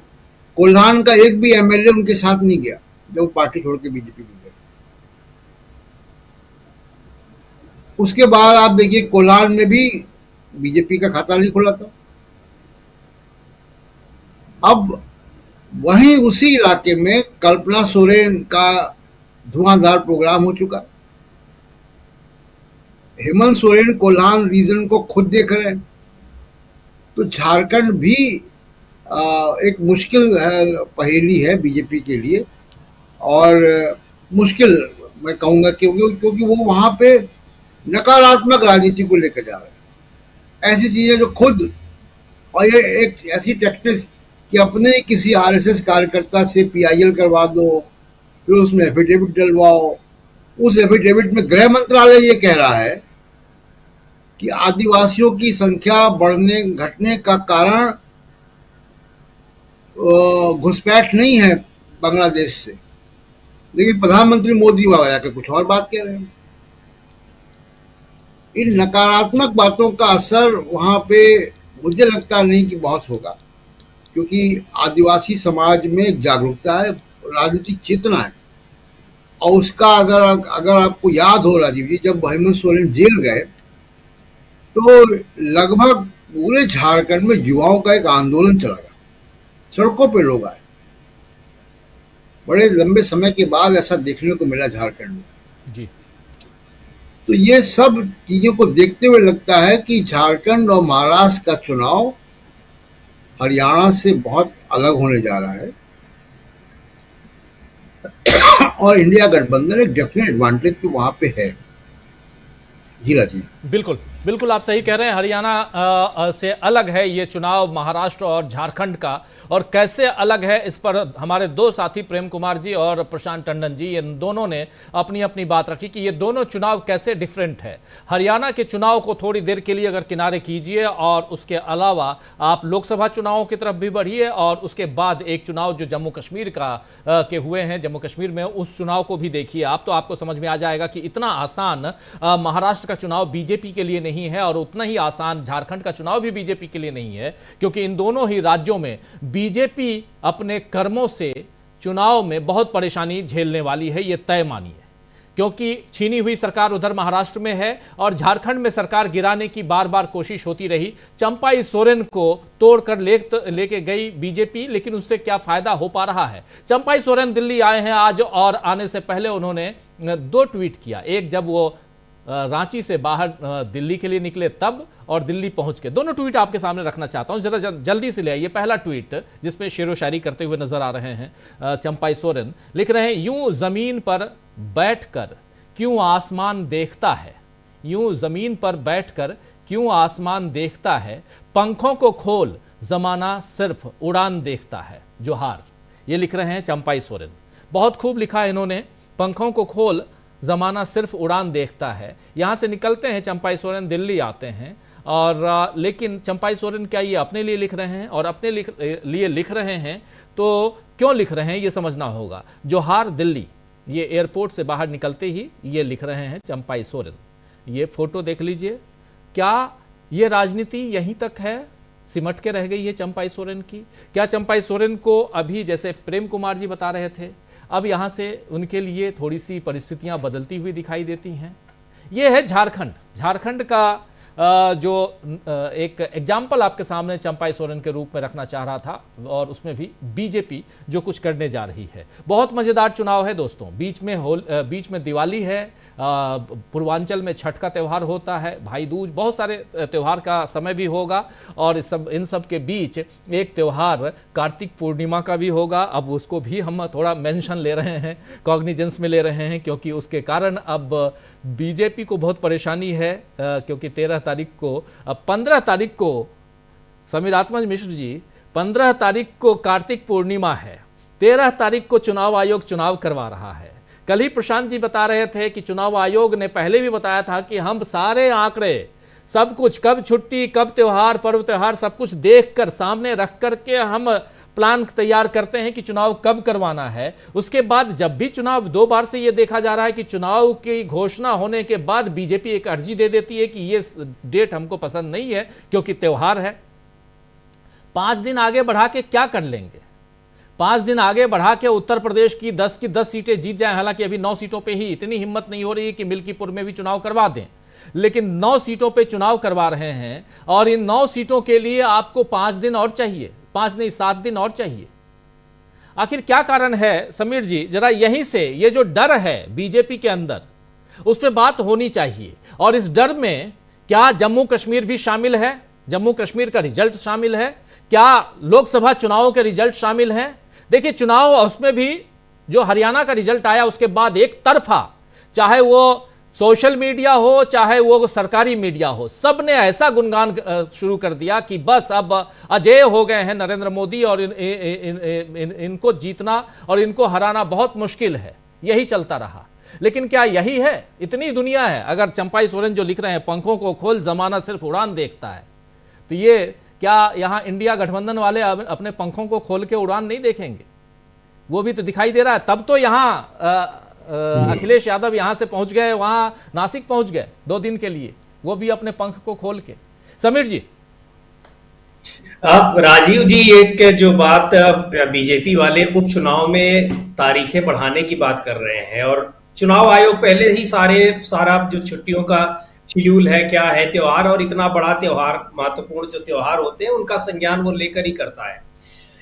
कोल्हान का एक भी एमएलए उनके साथ नहीं गया जब वो पार्टी छोड़ के बीजेपी में गए। उसके बाद आप देखिए कोल्हान में भी बीजेपी का खाता नहीं खुला था। अब वहीं उसी इलाके में कल्पना सोरेन का धुआंधार प्रोग्राम हो चुका। हेमंत सोरेन कोल्हान रीजन को खुद देख रहे हैं। तो झारखंड भी एक मुश्किल पहेली है बीजेपी के लिए, और मुश्किल मैं कहूँगा क्योंकि वो वहाँ पे नकारात्मक राजनीति को लेकर जा रहे हैं। ऐसी चीज़ें जो खुद, और ये एक ऐसी टैक्टिस कि अपने किसी आरएसएस कार्यकर्ता से पीआईएल करवा दो, फिर उसमें एफिडेविट डलवाओ। उस एफिडेविट में गृह मंत्रालय ये कह रहा है कि आदिवासियों की संख्या बढ़ने घटने का कारण घुसपैठ नहीं है बांग्लादेश से, लेकिन प्रधानमंत्री मोदी वहां जाकर कुछ और बात कह रहे हैं। इन नकारात्मक बातों का असर वहां पे मुझे लगता नहीं कि बहुत होगा, क्योंकि आदिवासी समाज में जागरूकता है, राजनीतिक चेतना है। और उसका अगर आपको याद हो राजीव जी, जब हेमंत सोरेन जेल गए तो लगभग पूरे झारखंड में युवाओं का एक आंदोलन चला गया, सड़कों पे लोग आए। बड़े लंबे समय के बाद ऐसा देखने को मिला झारखंड में जी। तो ये सब चीजों को देखते हुए लगता है कि झारखंड और महाराष्ट्र का चुनाव हरियाणा से बहुत अलग होने जा रहा है, और इंडिया गठबंधन एक डेफिनेट एडवांटेज तो वहां पे है। जी राजीव, बिल्कुल बिल्कुल आप सही कह रहे हैं। हरियाणा से अलग है ये चुनाव महाराष्ट्र और झारखंड का, और कैसे अलग है इस पर हमारे दो साथी प्रेम कुमार जी और प्रशांत टंडन जी, इन दोनों ने अपनी अपनी बात रखी कि ये दोनों चुनाव कैसे डिफरेंट है। हरियाणा के चुनाव को थोड़ी देर के लिए अगर किनारे कीजिए, और उसके अलावा आप लोकसभा चुनावों की तरफ भी बढ़िए, और उसके बाद एक चुनाव जो जम्मू कश्मीर के हुए हैं, जम्मू कश्मीर में, उस चुनाव को भी देखिए आप, तो आपको समझ में आ जाएगा कि इतना आसान महाराष्ट्र का चुनाव बीजेपी के लिए नहीं नहीं है और उतना ही आसान झारखंड का चुनाव भी बीजेपी के लिए नहीं है, क्योंकि इन दोनों ही राज्यों में बीजेपी अपने कर्मों से चुनाव में बहुत परेशानी झेलने वाली है, ये तय मानिए, क्योंकि छीनी हुई सरकार उधर महाराष्ट्र में है और झारखंड में सरकार गिराने की बार बार कोशिश होती रही। चंपाई सोरेन को तोड़कर लेके गई बीजेपी, लेकिन उससे क्या फायदा हो पा रहा है? चंपाई सोरेन दिल्ली आए हैं आज और आने से पहले उन्होंने 2 ट्वीट किया। एक जब वो रांची से बाहर दिल्ली के लिए निकले तब, और दिल्ली पहुंच के। दोनों ट्वीट आपके सामने रखना चाहता हूं, जरा जल्दी से ले आइए। पहला ट्वीट जिसमें शेरो शायरी करते हुए नजर आ रहे हैं चंपाई सोरेन, लिख रहे हैं, यूं जमीन पर बैठकर क्यों आसमान देखता है, यूं जमीन पर बैठकर क्यों आसमान देखता है, पंखों को खोल जमाना सिर्फ उड़ान देखता है, जोहार। ये लिख रहे हैं चंपाई सोरेन। बहुत खूब लिखा है इन्होंने, पंखों को खोल जमाना सिर्फ उड़ान देखता है। यहां से निकलते हैं चंपाई सोरेन, दिल्ली आते हैं, और लेकिन चंपाई सोरेन क्या ये अपने लिए लिख रहे हैं? और अपने लिए लिख रहे हैं तो क्यों लिख रहे हैं ये समझना होगा। जोहार दिल्ली, ये एयरपोर्ट से बाहर निकलते ही ये लिख रहे हैं चंपाई सोरेन। ये फोटो देख लीजिए, क्या ये राजनीति यहीं तक है, सिमट के रह गई है चंपाई सोरेन की? क्या चंपाई सोरेन को अभी, जैसे प्रेम कुमार जी बता रहे थे, अब यहां से उनके लिए थोड़ी सी परिस्थितियां बदलती हुई दिखाई देती हैं? ये है झारखंड। झारखंड का जो एक एग्जाम्पल आपके सामने चंपाई सोरेन के रूप में रखना चाह रहा था, और उसमें भी बीजेपी जो कुछ करने जा रही है। बहुत मजेदार चुनाव है दोस्तों। बीच में दिवाली है, पूर्वांचल में छठ का त्यौहार होता है, भाई दूज, बहुत सारे त्यौहार का समय भी होगा, और इन सब के बीच एक त्यौहार कार्तिक पूर्णिमा का भी होगा। अब उसको भी हम थोड़ा मेंशन ले रहे हैं, कॉग्निजेंस में ले रहे हैं, क्योंकि उसके कारण अब बीजेपी को बहुत परेशानी है, क्योंकि 13 तारीख को, अब 15 तारीख को, समीरात्मज मिश्र जी, 15 तारीख को कार्तिक पूर्णिमा है, 13 तारीख को चुनाव आयोग चुनाव करवा रहा है। कल ही प्रशांत जी बता रहे थे कि चुनाव आयोग ने पहले भी बताया था कि हम सारे आंकड़े, सब कुछ, कब छुट्टी, कब त्योहार, पर्व त्योहार, सब कुछ देखकर, सामने रख करके हम प्लान तैयार करते हैं कि चुनाव कब करवाना है। उसके बाद जब भी चुनाव, 2 बार से यह देखा जा रहा है कि चुनाव की घोषणा होने के बाद बीजेपी एक अर्जी दे देती है कि ये डेट हमको पसंद नहीं है क्योंकि त्योहार है। 5 दिन आगे बढ़ा के क्या कर लेंगे? 5 दिन आगे बढ़ा के उत्तर प्रदेश की 10 सीटें जीत जाएं। हालांकि अभी 9 सीटों पे ही इतनी हिम्मत नहीं हो रही है कि मिल्कीपुर में भी चुनाव करवा दें, लेकिन 9 सीटों पे चुनाव करवा रहे हैं, और इन 9 सीटों के लिए आपको 5 दिन और चाहिए, 5 नहीं 7 दिन और चाहिए। आखिर क्या कारण है समीर जी? जरा यहीं से ये जो डर है बीजेपी के अंदर, उस पर बात होनी चाहिए। और इस डर में क्या जम्मू कश्मीर भी शामिल है? जम्मू कश्मीर का रिजल्ट शामिल है? क्या लोकसभा चुनावों के रिजल्ट शामिल हैं? देखिए, चुनाव, उसमें भी जो हरियाणा का रिजल्ट आया उसके बाद एक तरफा, चाहे वो सोशल मीडिया हो, चाहे वो सरकारी मीडिया हो, सब ने ऐसा गुणगान शुरू कर दिया कि बस अब अजेय हो गए हैं नरेंद्र मोदी, और इनको जीतना और इनको हराना बहुत मुश्किल है। यही चलता रहा। लेकिन क्या यही है? इतनी दुनिया है। अगर चंपाई सोरेन जो लिख रहे हैं, पंखों को खोल जमाना सिर्फ उड़ान देखता है, तो ये क्या यहाँ इंडिया गठबंधन वाले अपने पंखों को खोल के उड़ान नहीं देखेंगे? वो भी तो दिखाई दे रहा है। तब तो यहाँ अखिलेश यादव यहां से पहुंच गए, वहां नासिक पहुंच गए 2 दिन के लिए, वो भी अपने पंख को खोल के। समीर जी, राजीव जी, एक जो बात बीजेपी वाले उपचुनाव में तारीखें बढ़ाने की बात कर रहे हैं, और चुनाव आयोग पहले ही सारा जो छुट्टियों का शेड्यूल है, क्या है त्योहार, और इतना बड़ा त्योहार, महत्वपूर्ण जो त्योहार होते हैं उनका संज्ञान वो लेकर ही करता है।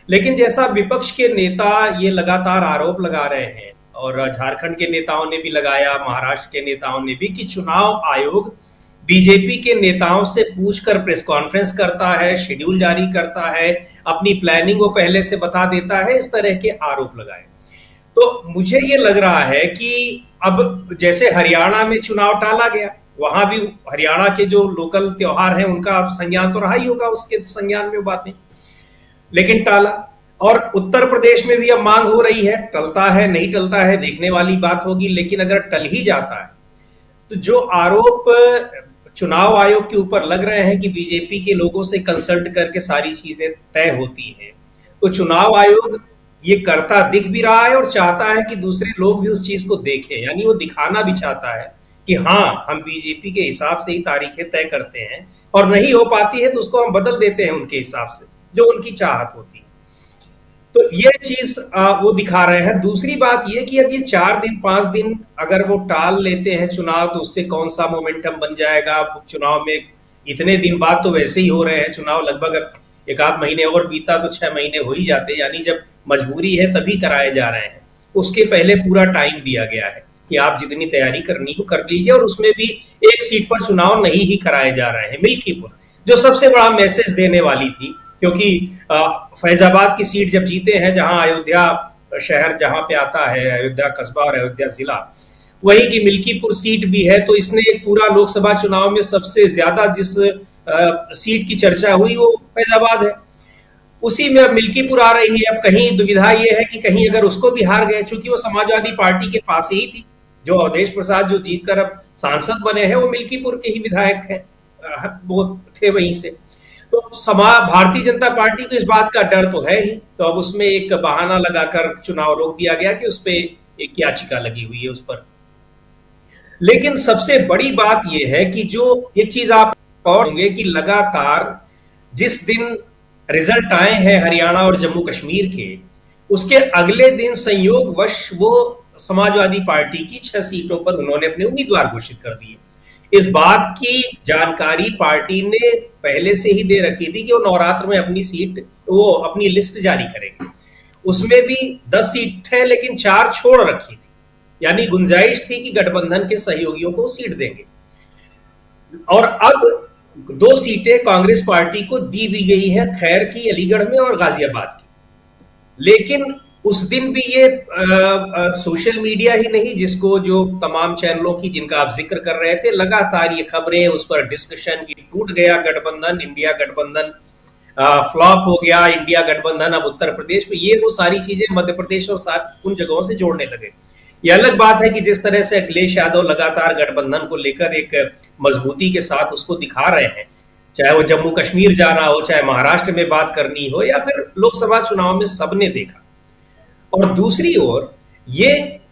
लेकिन जैसा विपक्ष के नेता ये लगातार आरोप लगा रहे हैं, और झारखंड के नेताओं ने भी लगाया, महाराष्ट्र के नेताओं ने भी, कि चुनाव आयोग बीजेपी के नेताओं से पूछकर प्रेस कॉन्फ्रेंस करता है, शेड्यूल जारी करता है, अपनी प्लानिंग वो पहले से बता देता है, इस तरह के आरोप लगाए। तो मुझे ये लग रहा है कि अब जैसे हरियाणा में चुनाव टाला गया, वहां भी हरियाणा के जो लोकल त्योहार हैं उनका संज्ञान तो रहा ही होगा, उसके संज्ञान में बात नहीं, लेकिन टाला। और उत्तर प्रदेश में भी अब मांग हो रही है, टलता है नहीं टलता है देखने वाली बात होगी, लेकिन अगर टल ही जाता है तो जो आरोप चुनाव आयोग के ऊपर लग रहे हैं कि बीजेपी के लोगों से कंसल्ट करके सारी चीजें तय होती हैं, तो चुनाव आयोग ये करता दिख भी रहा है और चाहता है कि दूसरे लोग भी उस चीज को देखें, यानी वो दिखाना भी चाहता है कि हाँ हम बीजेपी के हिसाब से ही तारीखें तय करते हैं, और नहीं हो पाती है तो उसको हम बदल देते हैं उनके हिसाब से, जो उनकी चाहत होती है। तो ये चीज वो दिखा रहे हैं। दूसरी बात ये कि अब ये 4 दिन 5 दिन अगर वो टाल लेते हैं चुनाव, तो उससे कौन सा मोमेंटम बन जाएगा चुनाव में। इतने दिन बाद तो वैसे ही हो रहे हैं चुनाव, लगभग एक आध महीने और बीता तो 6 महीने हो ही जाते, यानी जब मजबूरी है तभी कराए जा रहे हैं। उसके पहले पूरा टाइम दिया गया है कि आप जितनी तैयारी करनी हो कर लीजिए, और उसमें भी एक सीट पर चुनाव नहीं ही कराए जा रहे हैं, मिल्कीपुर, जो सबसे बड़ा मैसेज देने वाली थी। क्योंकि फैजाबाद की सीट जब जीते हैं, जहां अयोध्या शहर जहां पे आता है, अयोध्या कस्बा और अयोध्या जिला, वही की मिल्कीपुर सीट भी है, तो इसने एक पूरा लोकसभा चुनाव में सबसे ज्यादा जिस सीट की चर्चा हुई वो फैजाबाद है, उसी में अब मिल्कीपुर आ रही है। अब कहीं दुविधा ये है कि कहीं अगर उसको भी हार गए, चूंकि वो समाजवादी पार्टी के पास ही थी, जो अवधेश प्रसाद जो जीतकर अब सांसद बने हैं वो मिल्कीपुर के ही विधायक हैं, वो थे वहीं से। तो भारतीय जनता पार्टी को इस बात का डर तो है ही, तो अब उसमें एक बहाना लगाकर चुनाव रोक दिया गया कि उस पर एक याचिका लगी हुई है उस पर। लेकिन सबसे बड़ी बात यह है कि जो एक चीज आप और होंगे कि लगातार जिस दिन रिजल्ट आए हैं हरियाणा और जम्मू कश्मीर के, उसके अगले दिन संयोगवश वो समाजवादी पार्टी की 6 सीटों पर उन्होंने अपने उम्मीदवार घोषित कर दिए। इस बात की जानकारी पार्टी ने पहले से ही दे रखी थी कि वो नवरात्र में अपनी लिस्ट जारी करेंगे। उसमें भी 10 सीट है, लेकिन 4 छोड़ रखी थी, यानी गुंजाइश थी कि गठबंधन के सहयोगियों को सीट देंगे। और अब 2 सीटें कांग्रेस पार्टी को दी भी गई है, खैर की अलीगढ़ में और गाजियाबाद की। लेकिन उस दिन भी ये सोशल मीडिया ही नहीं, जिसको जो तमाम चैनलों की जिनका आप जिक्र कर रहे थे, लगातार ये खबरें, उस पर डिस्कशन की टूट गया गठबंधन, इंडिया गठबंधन फ्लॉप हो गया, इंडिया गठबंधन अब उत्तर प्रदेश में, ये वो सारी चीजें मध्य प्रदेश और उन जगहों से जोड़ने लगे। ये अलग बात है कि जिस तरह से अखिलेश यादव लगातार गठबंधन को लेकर एक मजबूती के साथ उसको दिखा रहे हैं, चाहे वो जम्मू कश्मीर जाना हो, चाहे महाराष्ट्र में बात करनी हो, या फिर लोकसभा चुनाव में सबने देखा। और दूसरी ओर ये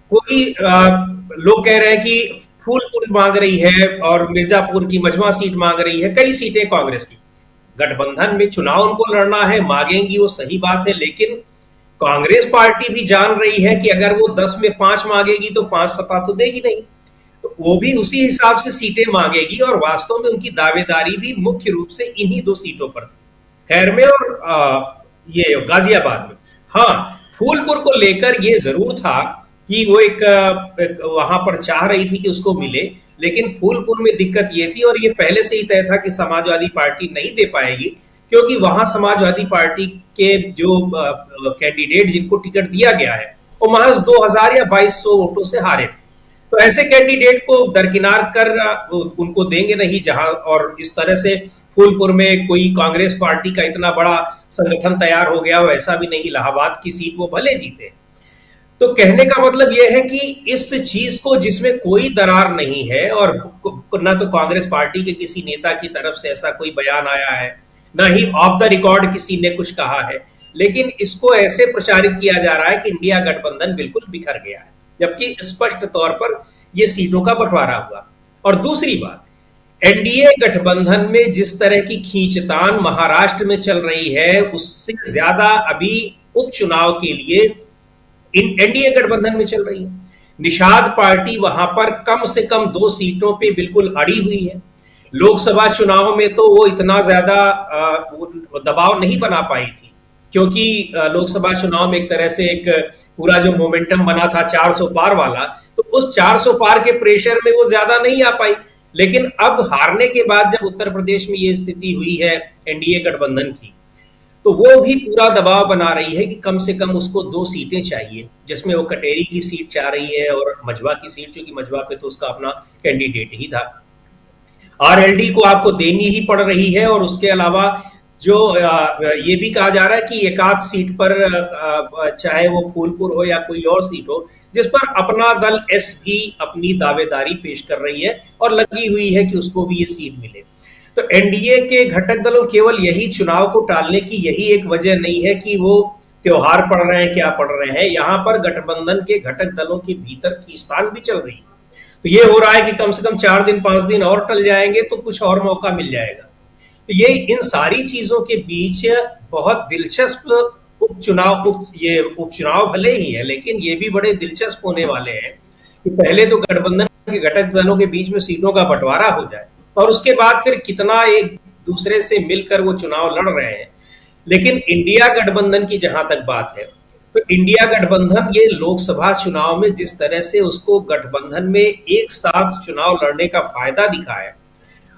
कोई लोग कह रहे हैं कि फूलपुर मांग रही है और मिर्जापुर की मझवा सीट मांग रही है, कई सीटें कांग्रेस की। गठबंधन में चुनाव उनको लड़ना है, मांगेंगी, वो सही बात है, लेकिन कांग्रेस पार्टी भी जान रही है कि अगर वो 10 में 5 मांगेगी तो 5 सपा तो देगी नहीं, तो वो भी उसी हिसाब से सीटें मांगेगी। और वास्तव में उनकी दावेदारी भी मुख्य रूप से इन्हीं 2 सीटों पर थी, खैर में और ये गाजियाबाद में। हाँ, फूलपुर को लेकर ये जरूर था कि वो एक वहां पर चाह रही थी कि उसको मिले, लेकिन फूलपुर में दिक्कत ये थी, और ये पहले से ही तय था कि समाजवादी पार्टी नहीं दे पाएगी, क्योंकि वहां समाजवादी पार्टी के जो कैंडिडेट जिनको टिकट दिया गया है वो महज 2000 या 2200 वोटों से हारे थे। तो ऐसे कैंडिडेट को दरकिनार कर उनको देंगे नहीं जहां, और इस तरह से फूलपुर में कोई कांग्रेस पार्टी का इतना बड़ा संगठन तैयार हो गया, वैसा भी नहीं, इलाहाबाद की सीट वो भले जीते। तो कहने का मतलब यह है कि इस चीज को जिसमें कोई दरार नहीं है, और न तो कांग्रेस पार्टी के किसी नेता की तरफ से ऐसा कोई बयान आया है, न ही ऑफ द रिकॉर्ड किसी ने कुछ कहा है, लेकिन इसको ऐसे प्रचारित किया जा रहा है कि इंडिया गठबंधन बिल्कुल बिखर गया है, जबकि स्पष्ट तौर पर यह सीटों का बंटवारा हुआ। और दूसरी बात, एनडीए गठबंधन में जिस तरह की खींचतान महाराष्ट्र में चल रही है, उससे ज्यादा अभी उपचुनाव के लिए एनडीए गठबंधन में चल रही है। निषाद पार्टी वहां पर कम से कम 2 सीटों पे बिल्कुल अड़ी हुई है। लोकसभा चुनाव में तो वो इतना ज्यादा दबाव नहीं बना पाई थी, क्योंकि लोकसभा चुनाव में एक तरह से एक पूरा जो मोमेंटम बना था 400 पार वाला, तो उस 400 पार के प्रेशर में वो ज्यादा नहीं आ पाई। लेकिन अब हारने के बाद जब उत्तर प्रदेश में ये स्थिति हुई है एनडीए गठबंधन की, तो वो भी पूरा दबाव बना रही है कि कम से कम उसको 2 सीटें चाहिए, जिसमें वो कटेरी की सीट चाह रही है और मझवा की सीट, क्योंकि मझवा पे तो उसका अपना कैंडिडेट ही था। आरएलडी को आपको देनी ही पड़ रही है, और उसके अलावा जो ये भी कहा जा रहा है कि एकाध सीट पर चाहे वो फूलपुर हो या कोई और सीट हो, जिस पर अपना दल एस भी अपनी दावेदारी पेश कर रही है और लगी हुई है कि उसको भी ये सीट मिले। तो एनडीए के घटक दलों केवल यही चुनाव को टालने की यही एक वजह नहीं है कि वो त्योहार पड़ रहे हैं, क्या पड़ रहे हैं, यहाँ पर गठबंधन के घटक दलों के भीतर खींचतान भी चल रही है। तो ये हो रहा है कि कम से कम 4 दिन 5 दिन और टल जाएंगे तो कुछ और मौका मिल जाएगा। तो ये इन सारी चीजों के बीच बहुत दिलचस्प उपचुनाव भले ही है, लेकिन ये भी बड़े दिलचस्प होने वाले हैं कि पहले तो गठबंधन के घटक दलों के बीच में सीटों का बंटवारा हो जाए और उसके बाद फिर कितना एक दूसरे से मिलकर वो चुनाव लड़ रहे हैं। लेकिन इंडिया गठबंधन की जहां तक बात है, तो इंडिया गठबंधन ये लोकसभा चुनाव में जिस तरह से उसको गठबंधन में एक साथ चुनाव लड़ने का फायदा दिखा है,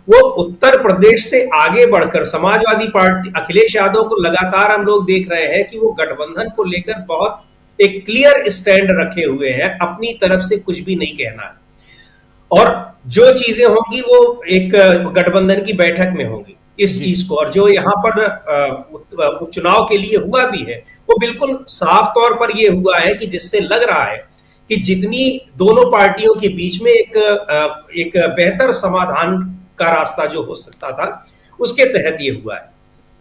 वो उत्तर प्रदेश से आगे बढ़कर समाजवादी पार्टी अखिलेश यादव को लगातार हम लोग देख रहे हैं कि वो गठबंधन को लेकर बहुत एक क्लियर स्टैंड रखे हुए हैं, अपनी तरफ से कुछ भी नहीं कहना है और जो चीजें होंगी वो एक गठबंधन की बैठक में होंगी इस चीज को। और जो यहाँ पर उपचुनाव के लिए हुआ भी है वो बिल्कुल साफ तौर पर ये हुआ है कि जिससे लग रहा है कि जितनी दोनों पार्टियों के बीच में एक बेहतर समाधान का रास्ता जो हो सकता था उसके तहत ये हुआ है।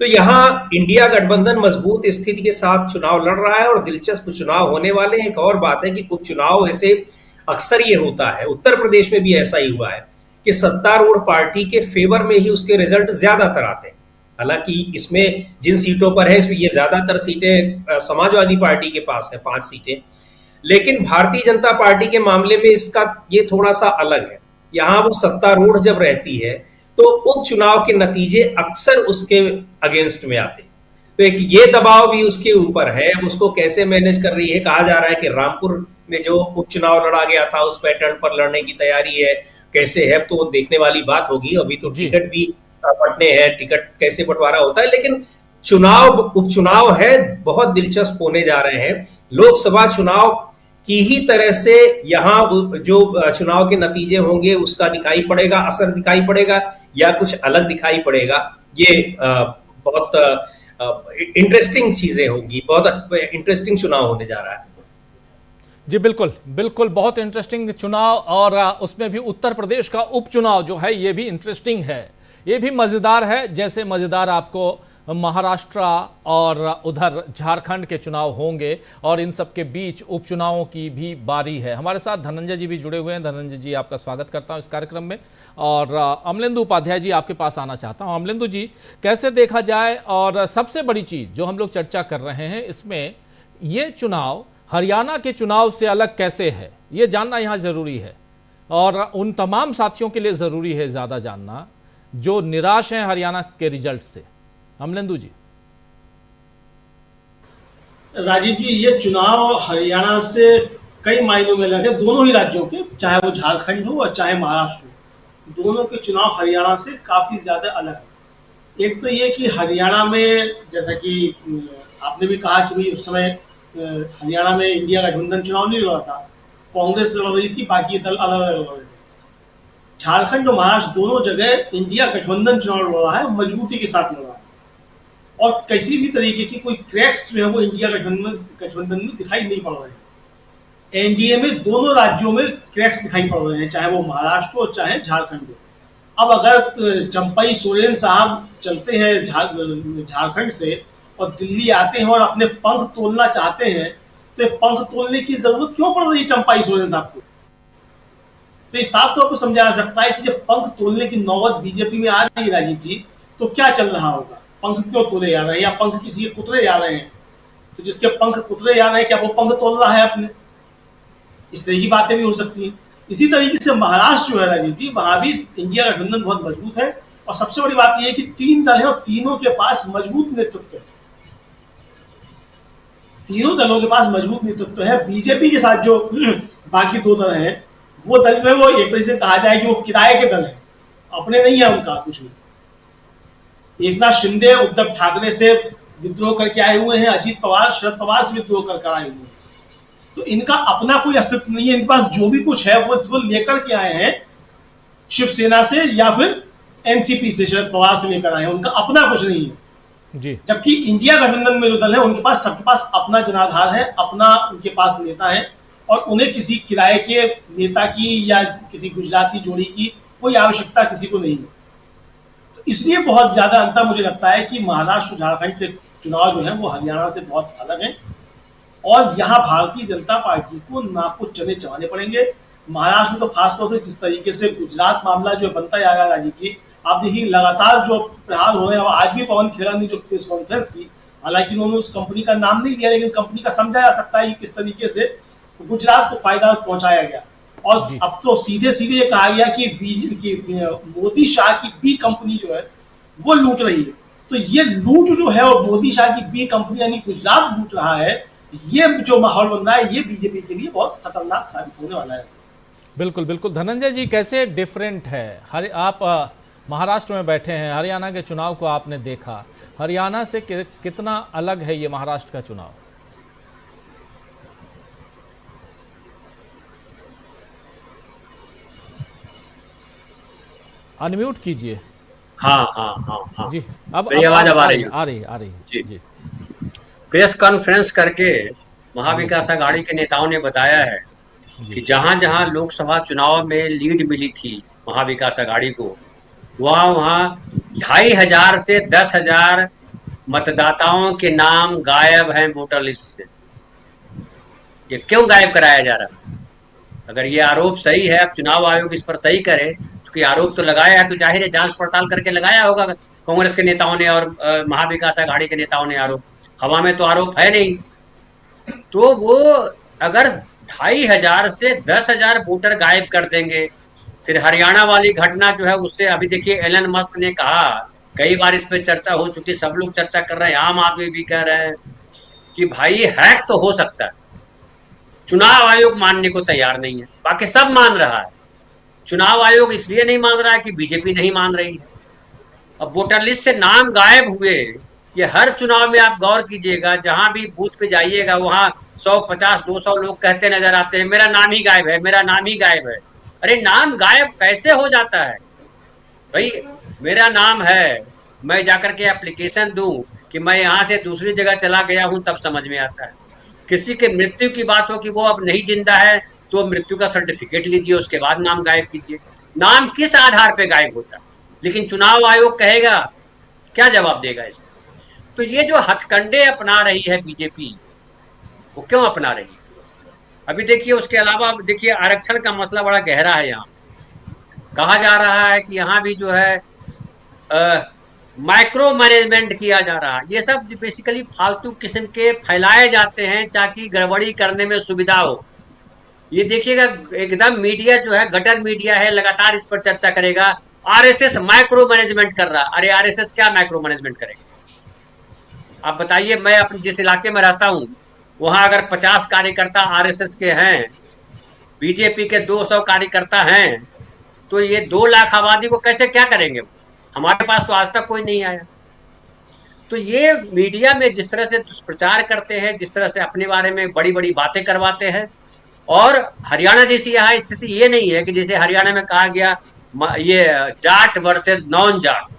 तो यहाँ इंडिया गठबंधन मजबूत स्थिति के साथ चुनाव लड़ रहा है और दिलचस्प चुनाव होने वाले हैं। एक और बात है कि उपचुनाव ऐसे अक्सर ये होता है, उत्तर प्रदेश में भी ऐसा ही हुआ है कि सत्तारूढ़ पार्टी के फेवर में ही उसके रिजल्ट ज्यादातर आते हैं। हालांकि इसमें जिन सीटों पर है ये ज्यादातर सीटें समाजवादी पार्टी के पास है, 5 सीटें, लेकिन भारतीय जनता पार्टी के मामले में इसका ये थोड़ा सा अलग है। यहाँ वो सत्तारूढ़ जब रहती है तो उपचुनाव के नतीजे अक्सर उसके अगेंस्ट में आते हैं, तो एक ये दबाव भी उसके ऊपर है। उसको कैसे मैनेज कर रही है, कहा जा रहा है कि रामपुर में जो उपचुनाव लड़ा गया था उस पैटर्न पर लड़ने की तैयारी है, कैसे है तो देखने वाली बात होगी। अभी तो टिकट भी बंटने हैं, टिकट कैसे बंटवारा होता है, लेकिन उपचुनाव है बहुत दिलचस्प होने जा रहे हैं। लोकसभा चुनाव की ही तरह से यहाँ जो चुनाव के नतीजे होंगे उसका दिखाई पड़ेगा, असर दिखाई पड़ेगा या कुछ अलग दिखाई पड़ेगा। ये बहुत इंटरेस्टिंग चीजें होंगी, बहुत इंटरेस्टिंग चुनाव होने जा रहा है। जी बिल्कुल बिल्कुल, बहुत इंटरेस्टिंग चुनाव और उसमें भी उत्तर प्रदेश का उपचुनाव जो है ये भी इंटरेस्टिंग है, ये भी मजेदार है। जैसे मजेदार आपको महाराष्ट्र और उधर झारखंड के चुनाव होंगे और इन सब के बीच उपचुनावों की भी बारी है। हमारे साथ धनंजय जी भी जुड़े हुए हैं। धनंजय जी आपका स्वागत करता हूं इस कार्यक्रम में और अमलेंदु उपाध्याय जी आपके पास आना चाहता हूं। अमलेंदु जी, कैसे देखा जाए और सबसे बड़ी चीज जो हम लोग चर्चा कर रहे हैं इसमें ये चुनाव हरियाणा के चुनाव से अलग कैसे है, ये जानना यहाँ जरूरी है और उन तमाम साथियों के लिए जरूरी है ज्यादा जानना जो निराश हैं हरियाणा के रिजल्ट से। अमलेंदु जी। राजीव जी, ये चुनाव हरियाणा से कई मायनों में अलग है, दोनों ही राज्यों के, चाहे वो झारखंड हो और चाहे महाराष्ट्र हो, दोनों के चुनाव हरियाणा से काफी ज्यादा अलग है। एक तो ये कि हरियाणा में जैसा कि आपने भी कहा कि भाई उस समय हरियाणा में इंडिया गठबंधन चुनाव नहीं लड़ा था, कांग्रेस लड़ रही थी, बाकी दल अलग अलग लड़ रहे थे। झारखंड और महाराष्ट्र दोनों जगह इंडिया गठबंधन चुनाव लड़ रहा है, मजबूती के साथ लड़ रहा है और किसी भी तरीके की कोई क्रैक्स जो है वो इंडिया गठबंधन में दिखाई नहीं पड़ रहे हैं। एनडीए में दोनों राज्यों में क्रैक्स दिखाई पड़ रहे हैं, चाहे वो महाराष्ट्र हो चाहे झारखंड हो। अब अगर चंपई सोरेन साहब चलते हैं झारखंड से और दिल्ली आते हैं और अपने पंख तोड़ना चाहते हैं, तो पंख तोड़ने की जरूरत क्यों पड़ रही है चंपई सोरेन साहब को? तो ये साफ तौर पर समझा जा सकता है कि जब पंख तोड़ने की नौबत बीजेपी में आ रही है राजीव जी, तो क्या चल रहा होगा? पंख क्यों तोड़े जा रहे हैं या पंख किसी के कुतरे जा रहे हैं? तो जिसके पंख कुतरे जा रहे हैं क्या वो पंख तोड़ रहा है अपने? इस तरह की बातें भी हो सकती हैं। इसी तरीके से महाराष्ट्र जो है राजीव जी, वहां भी इंडिया गठबंधन बहुत मजबूत है और सबसे बड़ी बात यह है कि 3 दल है और तीनों के पास मजबूत नेतृत्व है। तीनों दलों के पास मजबूत नेतृत्व है। बीजेपी के साथ जो बाकी 2 दल हैं वो दल में वो एक तरह से कहा जाए कि वो किराए के दल हैं, अपने नहीं है उनका कुछ नहीं। एकनाथ शिंदे उद्धव ठाकरे से विद्रोह करके आए हुए हैं, अजीत पवार शरद पवार से विद्रोह करके आए हुए हैं, तो इनका अपना कोई अस्तित्व नहीं है। इनके पास जो भी कुछ है वो लेकर के आए हैं शिवसेना से या फिर एनसीपी से, शरद पवार से लेकर आए हैं, उनका अपना कुछ नहीं है जी। जबकि इंडिया गठबंधन में जो दल है उनके पास सबके पास अपना जनाधार है, अपना उनके पास नेता है और उन्हें किसी किराए के नेता की या किसी गुजराती जोड़ी की कोई आवश्यकता किसी को नहीं है। तो इसलिए बहुत ज्यादा अंतर मुझे लगता है कि महाराष्ट्र झारखंड के चुनाव जो है वो हरियाणा से बहुत अलग है और यहाँ भारतीय जनता पार्टी को ना कुछ चने चबाने पड़ेंगे, महाराष्ट्र में तो खासतौर से जिस तरीके से गुजरात मामला जो बनता जा रहा है राजीव जी, आप देखिए लगातार जो प्रहार हो रहे हैं। आज भी पवन खेड़ा ने जो प्रेस कॉन्फ्रेंस की, हालांकि उन्होंने उस कंपनी का नाम नहीं लिया, लेकिन कंपनी का समझा जा सकता है कि किस तरीके से गुजरात को फायदा पहुंचाया गया। और अब तो सीधे सीधे ये कहा गया कि मोदी शाह की बी कंपनी जो है वो लूट रही है। तो ये लूट जो है वो मोदी शाह की बी कंपनी यानी गुजरात लूट रहा है, ये जो माहौल बन रहा है ये बीजेपी के लिए बहुत खतरनाक साबित होने वाला है। बिल्कुल बिल्कुल। धनंजय जी, कैसे डिफरेंट है आप महाराष्ट्र में बैठे हैं, हरियाणा के चुनाव को आपने देखा, हरियाणा से कितना अलग है ये महाराष्ट्र का चुनाव? अनम्यूट कीजिए। हाँ जी, अब मेरी आवाज अब आ रही है? आ रही जी। प्रेस कॉन्फ्रेंस करके महाविकास आघाड़ी के नेताओं ने बताया है कि जहां जहां लोकसभा चुनाव में लीड मिली थी महाविकास आघाड़ी को, वहां 2,500 से 10,000 मतदाताओं के नाम गायब हैं वोटर लिस्ट से। ये क्यों गायब कराया जा रहा है? अगर ये आरोप सही है, अब चुनाव आयोग इस पर सही करे, क्योंकि आरोप तो लगाया है तो जाहिर है जांच पड़ताल करके लगाया होगा कांग्रेस के नेताओं ने और महाविकास आघाड़ी के नेताओं ने आरोप। हवा में तो आरोप है नहीं। तो वो अगर 2,500 से 10,000 वोटर गायब कर देंगे, फिर हरियाणा वाली घटना जो है उससे, अभी देखिए एलन मस्क ने कहा, कई बार इस पर चर्चा हो चुकी, सब लोग चर्चा कर रहे हैं, आम आदमी भी कह रहे हैं कि भाई हैक तो हो सकता है। चुनाव आयोग मानने को तैयार नहीं है, बाकी सब मान रहा है। चुनाव आयोग इसलिए नहीं मान रहा है कि बीजेपी नहीं मान रही है। अब वोटर लिस्ट से नाम गायब हुए, ये हर चुनाव में आप गौर कीजिएगा, जहां भी बूथ पे जाइएगा वहां 150, 200 लोग कहते नजर आते हैं, मेरा नाम ही गायब है, मेरा नाम ही गायब है। अरे नाम गायब कैसे हो जाता है भाई? मेरा नाम है, मैं जाकर के एप्लीकेशन दूं कि मैं यहाँ से दूसरी जगह चला गया हूं, तब समझ में आता है। किसी के मृत्यु की बात हो कि वो अब नहीं जिंदा है, तो मृत्यु का सर्टिफिकेट लीजिए, उसके बाद नाम गायब कीजिए। नाम किस आधार पे गायब होता है? लेकिन चुनाव आयोग कहेगा, क्या जवाब देगा इसका? तो ये जो हथकंडे अपना रही है बीजेपी, वो क्यों अपना रही है? अभी देखिए, उसके अलावा देखिए आरक्षण का मसला बड़ा गहरा है। यहाँ कहा जा रहा है कि यहाँ भी जो है माइक्रो मैनेजमेंट किया जा रहा है। ये सब बेसिकली फालतू किस्म के फैलाए जाते हैं ताकि गड़बड़ी करने में सुविधा हो। ये देखिएगा, एकदम मीडिया जो है गटर मीडिया है, लगातार इस पर चर्चा करेगा। आरएसएस माइक्रो मैनेजमेंट कर रहा। अरे आरएसएस क्या माइक्रो मैनेजमेंट करेगा? आप बताइए। मैं अपने जिस इलाके में रहता हूँ वहां अगर 50 कार्यकर्ता आरएसएस के हैं, बीजेपी के 200 कार्यकर्ता हैं, तो ये 2 लाख आबादी को कैसे क्या करेंगे? हमारे पास तो आज तक कोई नहीं आया। तो ये मीडिया में जिस तरह से दुष्प्रचार करते हैं, जिस तरह से अपने बारे में बड़ी बड़ी बातें करवाते हैं, और हरियाणा जैसी यहाँ स्थिति ये नहीं है कि जैसे हरियाणा में कहा गया ये जाट वर्सेस नॉन जाट।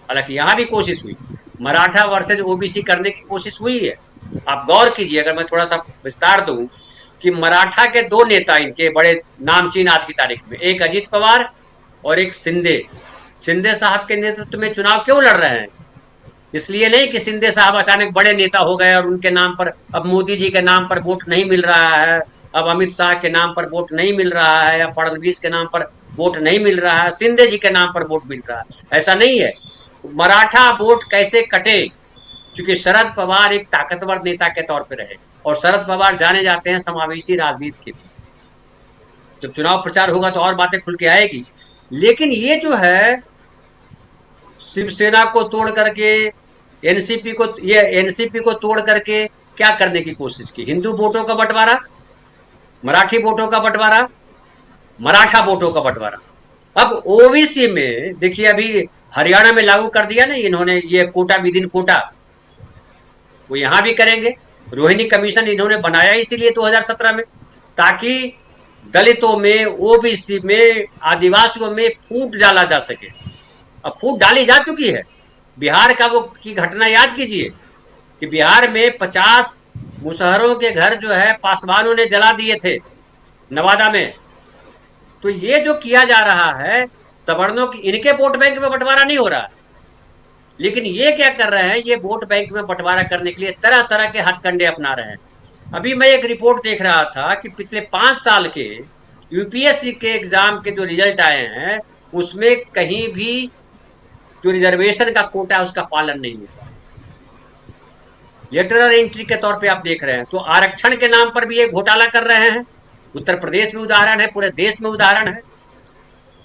हालांकि यहाँ भी कोशिश हुई, मराठा वर्सेस ओबीसी करने की कोशिश हुई है। आप गौर कीजिए, अगर मैं थोड़ा सा विस्तार दूं, कि मराठा के 2 नेता इनके बड़े नामचीन आज की तारीख में, एक अजीत पवार और एक शिंदे साहब के नेतृत्व में चुनाव क्यों लड़ रहे हैं? इसलिए नहीं कि शिंदे साहब अचानक बड़े नेता हो गए और उनके नाम पर अब मोदी जी के नाम पर वोट नहीं मिल रहा है, अब अमित शाह के नाम पर वोट नहीं मिल रहा है, या फडणवीस के नाम पर वोट नहीं मिल रहा है, शिंदे जी के नाम पर वोट मिल रहा है। ऐसा नहीं है। मराठा वोट कैसे कटे? क्योंकि शरद पवार एक ताकतवर नेता के तौर पर रहे, और शरद पवार जाने जाते हैं समावेशी राजनीति के। जब चुनाव प्रचार होगा तो और बातें खुल के आएगी। लेकिन ये जो है शिवसेना को तोड़ करके, एनसीपी को तोड़ करके क्या करने की कोशिश की? हिंदू वोटों का बंटवारा, मराठी वोटों का बंटवारा, मराठा वोटों का बंटवारा। अब ओबीसी में देखिए, अभी हरियाणा में लागू कर दिया ना इन्होंने, ये कोटा विद इन कोटा, वो यहां भी करेंगे। रोहिणी कमीशन इन्होंने बनाया इसीलिए 2017 में, ताकि दलितों में, ओबीसी में, आदिवासियों में फूट डाला जा सके। अब फूट डाली जा चुकी है। बिहार का वो की घटना याद कीजिए कि बिहार में 50 मुसहरों के घर जो है पासवानों ने जला दिए थे नवादा में। तो ये जो किया जा रहा है सवर्णों की, इनके वोट बैंक में बंटवारा नहीं हो रहा, लेकिन ये क्या कर रहे हैं, ये वोट बैंक में बंटवारा करने के लिए तरह तरह के हथकंडे अपना रहे हैं। अभी मैं एक रिपोर्ट देख रहा था कि पिछले 5 साल के यूपीएससी के एग्जाम के जो रिजल्ट आए हैं उसमें कहीं भी जो रिजर्वेशन का कोटा है उसका पालन नहीं हुआ। लेटरल एंट्री के तौर पे आप देख रहे हैं, तो आरक्षण के नाम पर भी ये घोटाला कर रहे हैं। उत्तर प्रदेश में उदाहरण है, पूरे देश में उदाहरण है।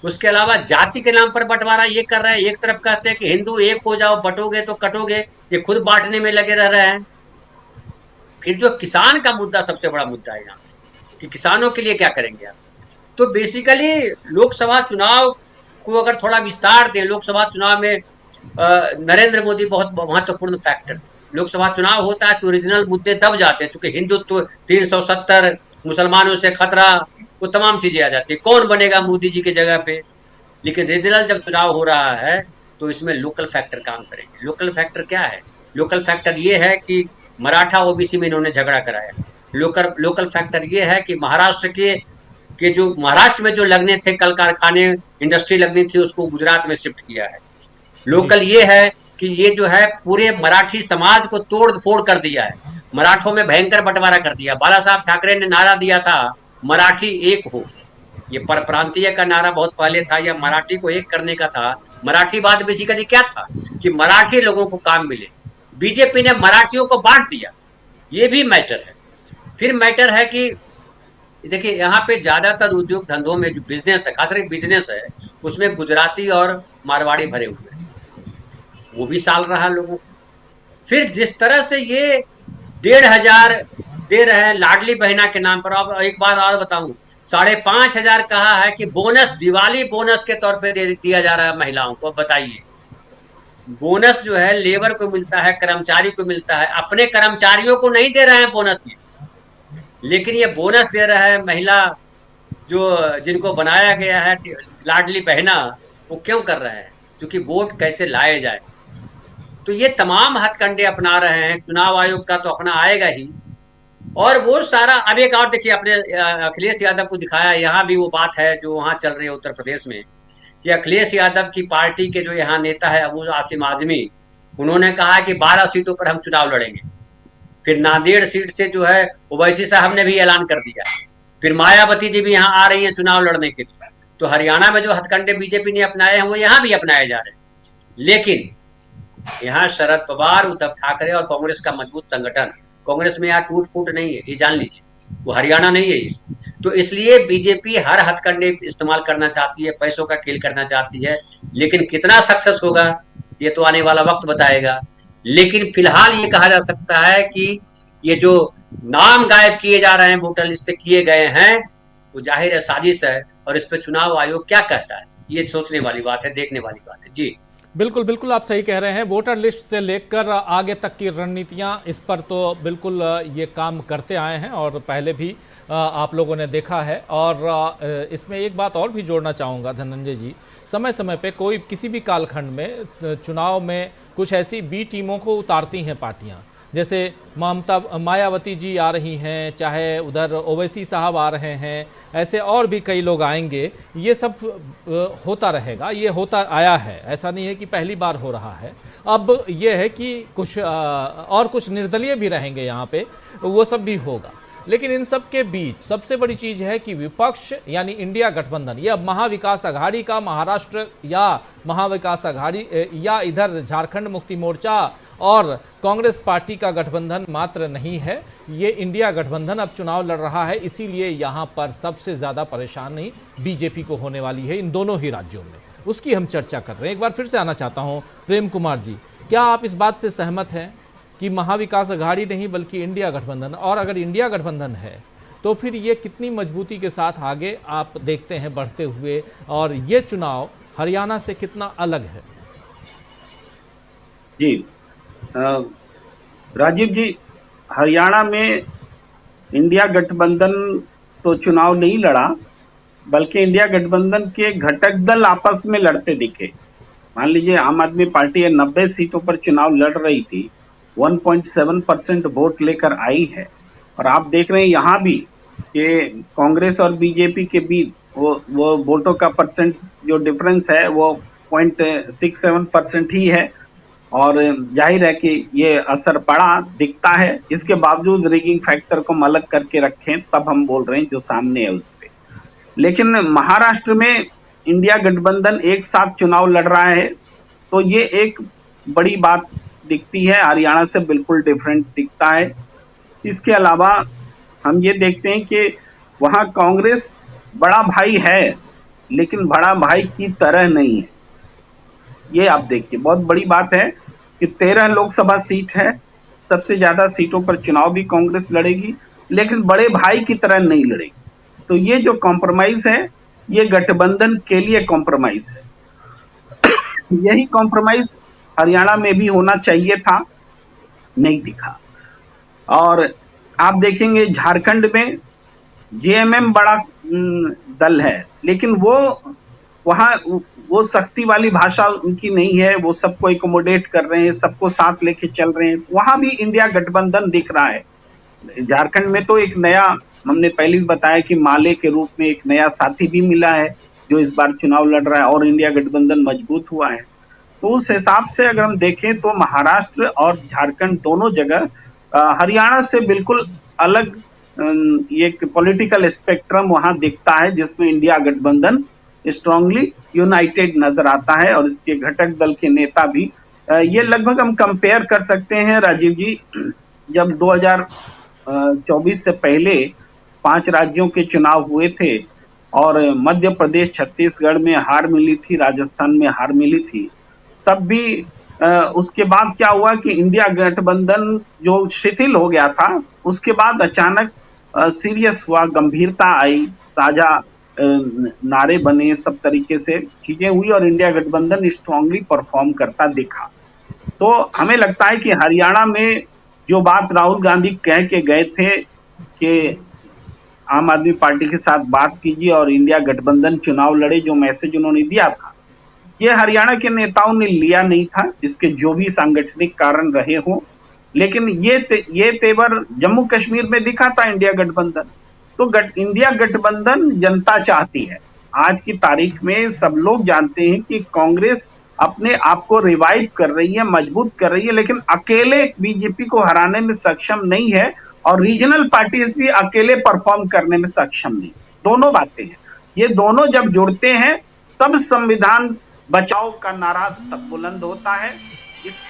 उसके अलावा जाति के नाम पर बंटवारा ये कर रहे हैं। एक तरफ कहते हैं कि हिंदू एक हो जाओ, बटोगे तो कटोगे, ये खुद बांटने में लगे रह रहे हैं। फिर जो किसान का मुद्दा सबसे बड़ा मुद्दा है यहाँ कि किसानों के लिए क्या करेंगे आप। तो बेसिकली लोकसभा चुनाव को अगर थोड़ा विस्तार दें, लोकसभा चुनाव में नरेंद्र मोदी बहुत महत्वपूर्ण फैक्टर थे। लोकसभा चुनाव होता है तो रीजनल मुद्दे दब जाते हैं, चूंकि हिंदुत्व 370, मुसलमानों से खतरा, वो तमाम चीजें आ जाती है, कौन बनेगा मोदी जी की जगह पे। लेकिन रीजनल जब चुनाव हो रहा है तो इसमें लोकल फैक्टर काम करेंगे। लोकल फैक्टर क्या है? लोकल फैक्टर ये है कि मराठा ओबीसी में इन्होंने झगड़ा कराया। लोकल फैक्टर ये है कि महाराष्ट्र के जो महाराष्ट्र में जो लगने थे कल कारखाने, इंडस्ट्री लगनी थी, उसको गुजरात में शिफ्ट किया है। लोकल ये है कि ये जो है पूरे मराठी समाज को तोड़ फोड़ कर दिया है, मराठों में भयंकर बंटवारा कर दिया। बाला साहब ठाकरे ने नारा दिया था मराठी एक हो, ये परप्रांतीय का नारा बहुत पहले था, या मराठी को एक करने का था। मराठीवाद बेसिकली क्या था कि मराठी लोगों को काम मिले। बीजेपी ने मराठियों को बांट दिया, ये भी मैटर है। फिर मैटर है कि देखिए यहाँ पे ज्यादातर उद्योग धंधों में जो बिजनेस है, खासकर बिजनेस है, उसमें गुजराती और मारवाड़ी भरे हुए हैं, वो भी साल रहा लोगों को। फिर जिस तरह से ये 1,500 दे रहे हैं लाडली बहना के नाम पर, अब एक बार और बताऊं, 5,500 कहा है कि बोनस, दिवाली बोनस के तौर पे दिया जा रहा है महिलाओं को। बताइए, बोनस जो है लेबर को मिलता है, कर्मचारी को मिलता है, अपने कर्मचारियों को नहीं दे रहे हैं बोनस ये, लेकिन ये बोनस दे रहा है महिला जो जिनको बनाया गया है लाडली बहना, वो क्यों कर रहे हैं? क्योंकि वोट कैसे लाए जाए। तो ये तमाम हथकंडे अपना रहे हैं। चुनाव आयोग का तो अपना आएगा ही, और वो सारा। अब एक और देखिए, अपने अखिलेश यादव को दिखाया, यहाँ भी वो बात है जो वहां चल रही है उत्तर प्रदेश में, कि अखिलेश यादव की पार्टी के जो यहाँ नेता है अबू आसिम आजमी, उन्होंने कहा कि 12 सीटों पर हम चुनाव लड़ेंगे। फिर नांदेड़ सीट से जो है ओवैसी साहब ने भी ऐलान कर दिया। फिर मायावती जी भी यहाँ आ रही हैं चुनाव लड़ने के लिए। तो हरियाणा में जो हथकंडे बीजेपी ने अपनाए हैं वो यहाँ भी अपनाए जा रहे हैं। लेकिन यहाँ शरद पवार, उद्धव ठाकरे और कांग्रेस का मजबूत संगठन, कांग्रेस में यहाँ टूट फूट नहीं है, ये जान लीजिए, वो हरियाणा नहीं है ये। तो इसलिए बीजेपी हर हथकंडे इस्तेमाल करना चाहती है, पैसों का खेल करना चाहती है, लेकिन कितना सक्सेस होगा ये तो आने वाला वक्त बताएगा। लेकिन फिलहाल ये कहा जा सकता है कि ये जो नाम गायब किए जा रहे हैं वोटर लिस्ट से किए गए हैं, वो जाहिर है साजिश है, और इस पे चुनाव आयोग क्या कहता है ये सोचने वाली बात है, देखने वाली बात है। जी बिल्कुल बिल्कुल, आप सही कह रहे हैं। वोटर लिस्ट से लेकर आगे तक की रणनीतियां, इस पर तो बिल्कुल ये काम करते आए हैं और पहले भी आप लोगों ने देखा है। और इसमें एक बात और भी जोड़ना चाहूँगा धनंजय जी, समय समय पे कोई किसी भी कालखंड में चुनाव में कुछ ऐसी बी टीमों को उतारती हैं पार्टियां, जैसे मायावती जी आ रही हैं, चाहे उधर ओवैसी साहब आ रहे हैं, ऐसे और भी कई लोग आएंगे। ये सब होता रहेगा, ये होता आया है, ऐसा नहीं है कि पहली बार हो रहा है। अब ये है कि कुछ और कुछ निर्दलीय भी रहेंगे यहाँ पे, वो सब भी होगा। लेकिन इन सब के बीच सबसे बड़ी चीज़ है कि विपक्ष यानी इंडिया गठबंधन, ये अब महाविकास अघाड़ी का महाराष्ट्र या महाविकास अघाड़ी या इधर झारखंड मुक्ति मोर्चा और कांग्रेस पार्टी का गठबंधन मात्र नहीं है, ये इंडिया गठबंधन अब चुनाव लड़ रहा है। इसीलिए यहाँ पर सबसे ज़्यादा परेशानी बीजेपी को होने वाली है इन दोनों ही राज्यों में, उसकी हम चर्चा कर रहे हैं। एक बार फिर से आना चाहता हूँ प्रेम कुमार जी, क्या आप इस बात से सहमत हैं कि महाविकास अघाड़ी नहीं बल्कि इंडिया गठबंधन, और अगर इंडिया गठबंधन है तो फिर ये कितनी मजबूती के साथ आगे आप देखते हैं बढ़ते हुए, और ये चुनाव हरियाणा से कितना अलग है? जी राजीव जी, हरियाणा में इंडिया गठबंधन तो चुनाव नहीं लड़ा, बल्कि इंडिया गठबंधन के घटक दल आपस में लड़ते दिखे। मान लीजिए आम आदमी पार्टी 90 सीटों पर चुनाव लड़ रही थी, 1.7% वोट लेकर आई है। और आप देख रहे हैं यहाँ भी कि कांग्रेस और बीजेपी के बीच वो वोटों का परसेंट जो डिफरेंस है वो 0.67% ही है, और जाहिर है कि ये असर पड़ा दिखता है। इसके बावजूद रिगिंग फैक्टर को हम अलग करके रखें तब हम बोल रहे हैं जो सामने है उस पे। लेकिन महाराष्ट्र में इंडिया गठबंधन एक साथ चुनाव लड़ रहा है, तो ये एक बड़ी बात दिखती है। हरियाणा से बिल्कुल डिफरेंट दिखता है। इसके अलावा हम ये देखते हैं कि वहां कांग्रेस बड़ा भाई है, लेकिन बड़ा भाई की तरह नहीं है। ये आप देखिए, बहुत बड़ी बात है कि 13 लोकसभा सीट है, सबसे ज्यादा सीटों पर चुनाव भी कांग्रेस लड़ेगी, लेकिन बड़े भाई की तरह नहीं लड़ेगी। तो ये जो कॉम्प्रोमाइज है, ये गठबंधन के लिए कॉम्प्रोमाइज है। यही कॉम्प्रोमाइज हरियाणा में भी होना चाहिए था, नहीं दिखा। और आप देखेंगे झारखंड में जेएमएम बड़ा दल है, लेकिन वो वहां वो सख्ती वाली भाषा उनकी नहीं है, वो सबको एकोमोडेट कर रहे हैं, सबको साथ लेके चल रहे हैं। वहां भी इंडिया गठबंधन दिख रहा है। झारखंड में तो एक नया, हमने पहले भी बताया कि माले के रूप में एक नया साथी भी मिला है जो इस बार चुनाव लड़ रहा है, और इंडिया गठबंधन मजबूत हुआ है। तो उस हिसाब से अगर हम देखें तो महाराष्ट्र और झारखंड दोनों जगह हरियाणा से बिल्कुल अलग एक पॉलिटिकल स्पेक्ट्रम वहां दिखता है, जिसमें इंडिया गठबंधन स्ट्रांगली यूनाइटेड नजर आता है और इसके घटक दल के नेता भी। ये लगभग हम कंपेयर कर सकते हैं राजीव जी, जब 2024 से पहले 5 राज्यों के चुनाव हुए थे और मध्य प्रदेश छत्तीसगढ़ में हार मिली थी, राजस्थान में हार मिली थी, तब भी उसके बाद क्या हुआ कि इंडिया गठबंधन जो शिथिल हो गया था, उसके बाद अचानक सीरियस हुआ, गंभीरता आई, साझा नारे बने, सब तरीके से चीजें हुई और इंडिया गठबंधन स्ट्रांगली परफॉर्म करता दिखा। तो हमें लगता है कि हरियाणा में जो बात राहुल गांधी कह के गए थे कि आम आदमी पार्टी के साथ बात कीजिए और इंडिया गठबंधन चुनाव लड़े, जो मैसेज उन्होंने दिया था, ये हरियाणा के नेताओं ने लिया नहीं था, इसके जो भी सांगठनिक कारण रहे हों। लेकिन ये तेवर जम्मू कश्मीर में दिखा था इंडिया गठबंधन। तो इंडिया गठबंधन जनता चाहती है। आज की तारीख में सब लोग जानते हैं कि कांग्रेस अपने आप को रिवाइव कर रही है, मजबूत कर रही है, लेकिन अकेले बीजेपी को हराने में सक्षम नहीं है और रीजनल पार्टीज भी अकेले परफॉर्म करने में सक्षम नहीं। दोनों बातें हैं, ये दोनों जब जुड़ते हैं तब संविधान बचाओ का नारा तब बुलंद होता है। इस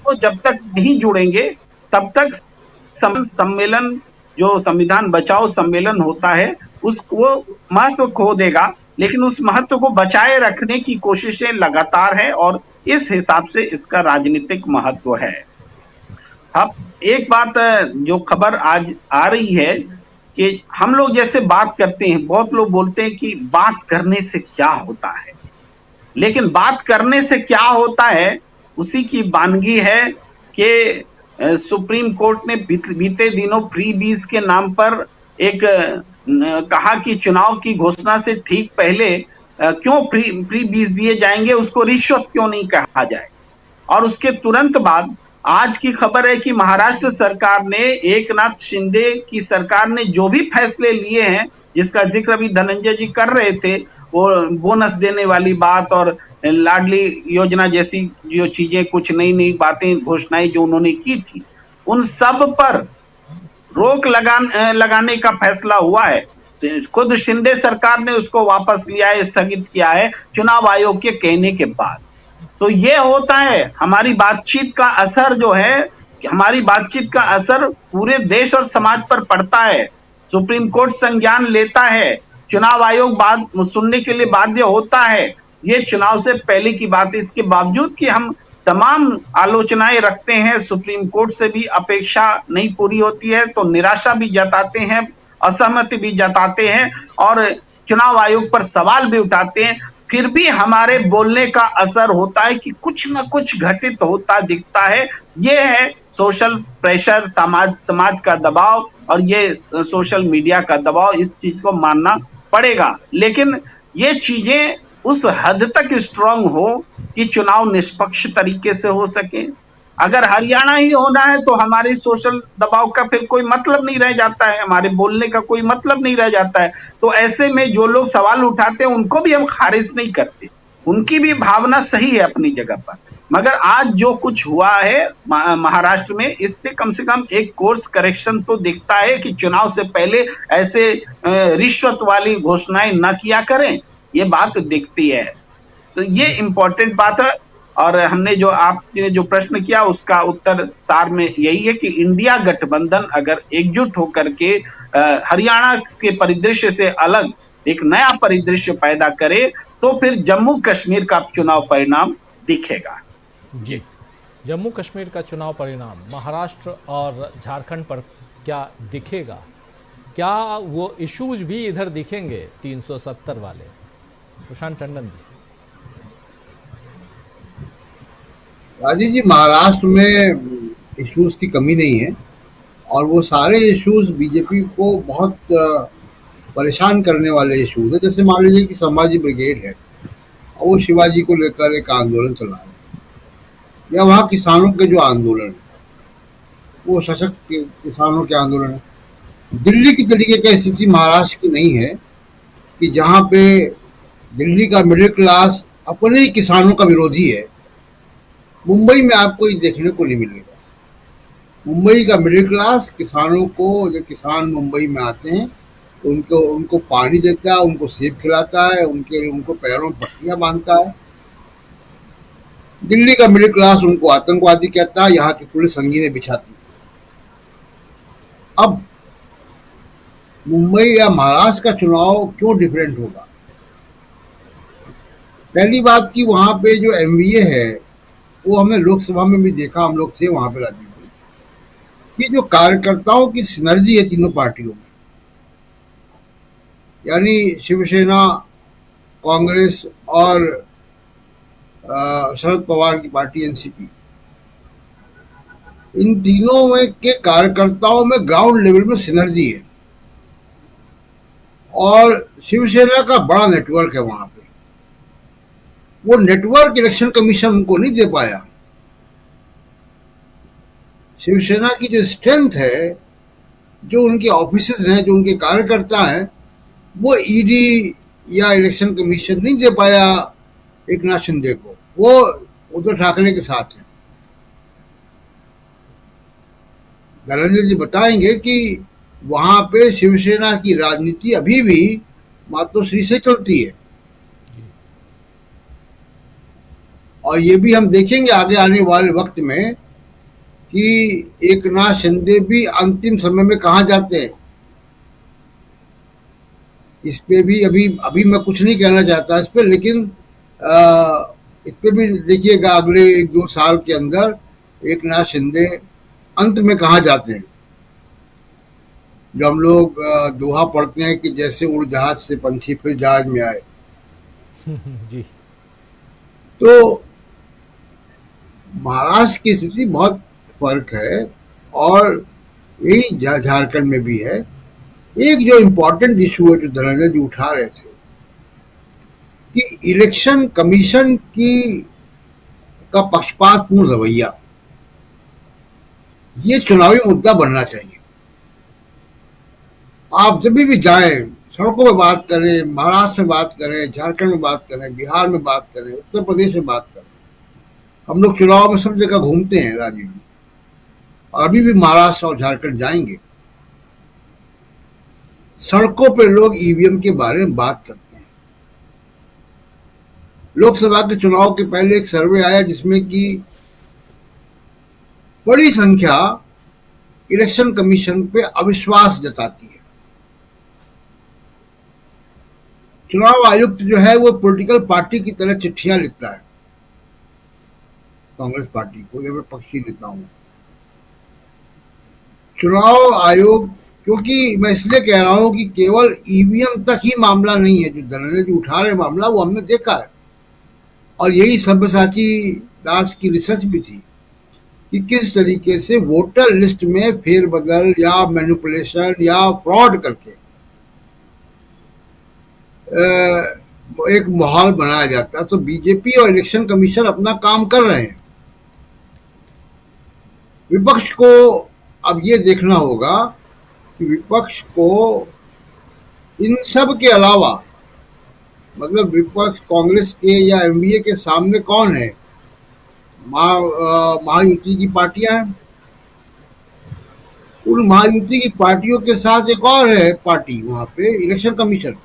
तो जब तक नहीं जुड़ेंगे तब तक सम्मेलन, जो संविधान बचाओ सम्मेलन होता है, उसको महत्व खो देगा। लेकिन उस महत्व को बचाए रखने की कोशिशें लगातार है और इस हिसाब से इसका राजनीतिक महत्व है। अब एक बात जो खबर आज आ रही है कि हम लोग जैसे बात करते हैं, बहुत लोग बोलते हैं कि बात करने से क्या होता है, लेकिन बात करने से क्या होता है उसी की वानगी है कि सुप्रीम कोर्ट ने बीते दिनों फ्री बीज के नाम पर एक कहा कि चुनाव की घोषणा से ठीक पहले क्यों फ्री बीज दिए जाएंगे, उसको रिश्वत क्यों नहीं कहा जाए। और उसके तुरंत बाद आज की खबर है कि महाराष्ट्र सरकार ने, एकनाथ शिंदे की सरकार ने जो भी फैसले लिए हैं, जिसका जिक्र अभी धनंजय जी कर रहे थे, वो बोनस देने वाली बात और लाडली योजना जैसी जो चीजें, कुछ नई नई बातें, घोषणाएं जो उन्होंने की थी, उन सब पर रोक लगाने का फैसला हुआ है। खुद शिंदे सरकार ने उसको वापस लिया है, स्थगित किया है चुनाव आयोग के कहने के बाद। तो ये होता है हमारी बातचीत का असर, जो है हमारी बातचीत का असर पूरे देश और समाज पर पड़ता है। सुप्रीम कोर्ट संज्ञान लेता है, चुनाव आयोग बात सुनने के लिए बाध्य होता है। ये चुनाव से पहले की बात है। इसके बावजूद कि हम तमाम आलोचनाएं रखते हैं, सुप्रीम कोर्ट से भी अपेक्षा नहीं पूरी होती है तो निराशा भी जताते हैं, असहमति भी जताते हैं और चुनाव आयोग पर सवाल भी उठाते हैं, फिर भी हमारे बोलने का असर होता है कि कुछ न कुछ घटित होता दिखता है। ये है सोशल प्रेशर, समाज का दबाव और ये सोशल मीडिया का दबाव। इस चीज को मानना पड़ेगा, लेकिन ये चीजें उस हद तक स्ट्रांग हो कि चुनाव निष्पक्ष तरीके से हो सके। अगर हरियाणा ही होना है तो हमारे सोशल दबाव का फिर कोई मतलब नहीं रह जाता है, हमारे बोलने का कोई मतलब नहीं रह जाता है। तो ऐसे में जो लोग सवाल उठाते हैं उनको भी हम खारिज नहीं करते, उनकी भी भावना सही है अपनी जगह पर, मगर आज जो कुछ हुआ है महाराष्ट्र में, इससे कम से कम एक कोर्स करेक्शन तो दिखता है कि चुनाव से पहले ऐसे रिश्वत वाली घोषणाएं न किया करें, ये बात दिखती है। तो ये इम्पोर्टेंट बात है। और हमने जो आपने जो प्रश्न किया उसका उत्तर सार में यही है कि इंडिया गठबंधन अगर एकजुट होकर के हरियाणा के परिदृश्य से अलग एक नया परिदृश्य पैदा करे तो फिर जम्मू कश्मीर का चुनाव परिणाम दिखेगा। जी, जम्मू कश्मीर का चुनाव परिणाम महाराष्ट्र और झारखंड पर क्या दिखेगा? क्या वो इश्यूज भी इधर दिखेंगे 370 वाले? प्रशांत टंडन जी। राजीव जी, महाराष्ट्र में इश्यूज की कमी नहीं है और वो सारे इश्यूज बीजेपी को बहुत परेशान करने वाले इश्यूज है। जैसे मान लीजिए कि संभाजी ब्रिगेड है और वो शिवाजी को लेकर एक आंदोलन चला रहे हैं, या वहाँ किसानों के जो आंदोलन है वो सशक्त किसानों के आंदोलन है। दिल्ली की तरीके की स्थिति महाराष्ट्र की नहीं है कि जहाँ पे दिल्ली का मिडिल क्लास अपने ही किसानों का विरोधी है। मुंबई में आपको ये देखने को नहीं मिलेगा। मुंबई का मिडिल क्लास किसानों को, जब किसान मुंबई में आते हैं तो उनको पानी देता है, उनको सेब खिलाता है, उनको पैरों में पट्टियां बांधता है। दिल्ली का मिडिल क्लास उनको आतंकवादी कहता है, यहाँ की पुलिस संगीनें बिछाती। अब मुंबई या महाराष्ट्र का चुनाव क्यों डिफरेंट होगा? पहली बात कि वहां पे जो एमवीए है वो हमने लोकसभा में भी देखा, हम लोग थे वहां पे राजीव जी, कि जो कार्यकर्ताओं की सिनर्जी है तीनों पार्टियों में, यानी शिवसेना, कांग्रेस और शरद पवार की पार्टी एनसीपी, इन तीनों में के कार्यकर्ताओं में ग्राउंड लेवल में सिनर्जी है और शिवसेना का बड़ा नेटवर्क है वहां पे। वो नेटवर्क इलेक्शन कमीशन उनको नहीं दे पाया। शिवसेना की जो स्ट्रेंथ है, जो उनके ऑफिसेज हैं, जो उनके कार्यकर्ता हैं, वो ईडी या इलेक्शन कमीशन नहीं दे पाया एकनाथ शिंदे को। वो उद्धव ठाकरे के साथ है। धनंजय जी बताएंगे कि वहां पे शिवसेना की राजनीति अभी भी मातोश्री से चलती है और ये भी हम देखेंगे आगे आने वाले वक्त में कि एकनाथ शिंदे भी अंतिम समय में कहां जाते हैं। इस पे भी अभी मैं कुछ नहीं कहना चाहता इस पे, लेकिन इस पे भी देखिएगा अगले 1-2 साल के अंदर एकनाथ शिंदे अंत में कहां जाते हैं। जो हम लोग दोहा पढ़ते हैं कि जैसे उड़ जहाज से पंछी फिर जहाज में आए। जी। तो महाराष्ट्र की स्थिति बहुत फर्क है और यही झारखंड में भी है। एक जो इम्पोर्टेंट इशू है जो धनंजय जी उठा रहे थे कि इलेक्शन कमीशन का पक्षपातपूर्ण रवैया, ये चुनावी मुद्दा बनना चाहिए। आप जब भी जाएं, सड़कों में बात करें, महाराष्ट्र में बात करें, झारखंड में बात करें, बिहार में बात करें, उत्तर प्रदेश में बात करें, हम लोग चुनाव में सब जगह घूमते हैं राजीव जी, और अभी भी महाराष्ट्र और झारखंड जाएंगे। सड़कों पर लोग ईवीएम के बारे में बात करते हैं। लोकसभा के चुनाव के पहले एक सर्वे आया जिसमें कि बड़ी संख्या इलेक्शन कमीशन पे अविश्वास जताती है। चुनाव आयुक्त जो है वो पॉलिटिकल पार्टी की तरह चिट्ठियां लिखता है कांग्रेस पार्टी को, या मैं पक्षी लेता हूं। चुनाव आयोग, क्योंकि मैं इसलिए कह रहा हूं कि केवल ईवीएम तक ही मामला नहीं है, जो धनंजय जी उठा रहे मामला वो हमने देखा है और यही सब्यसाची दास की रिसर्च भी थी कि किस तरीके से वोटर लिस्ट में फेरबदल या मैनिपुलेशन या फ्रॉड करके एक माहौल बनाया जाता है। तो बीजेपी और इलेक्शन कमीशन अपना काम कर रहे हैं। विपक्ष को अब ये देखना होगा कि विपक्ष को इन सब के अलावा, मतलब विपक्ष कांग्रेस के या एमवीए के सामने कौन है? महायुति की पार्टियां हैं। उन महायुति की पार्टियों के साथ एक और है पार्टी वहां पे, इलेक्शन कमीशन।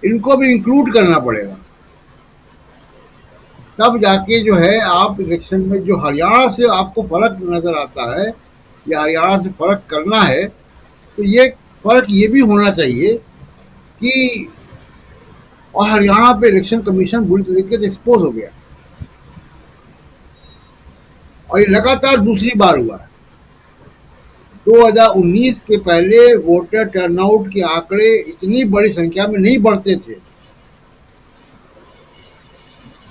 इनको भी इंक्लूड करना पड़ेगा, तब जाके जो है आप इलेक्शन में जो हरियाणा से आपको फर्क नजर आता है या हरियाणा से फर्क करना है, तो ये फर्क ये भी होना चाहिए कि और हरियाणा पे इलेक्शन कमीशन बुरी तरीके से एक्सपोज हो गया और ये लगातार दूसरी बार हुआ है। 2019 के पहले वोटर टर्नआउट के आंकड़े इतनी बड़ी संख्या में नहीं बढ़ते थे।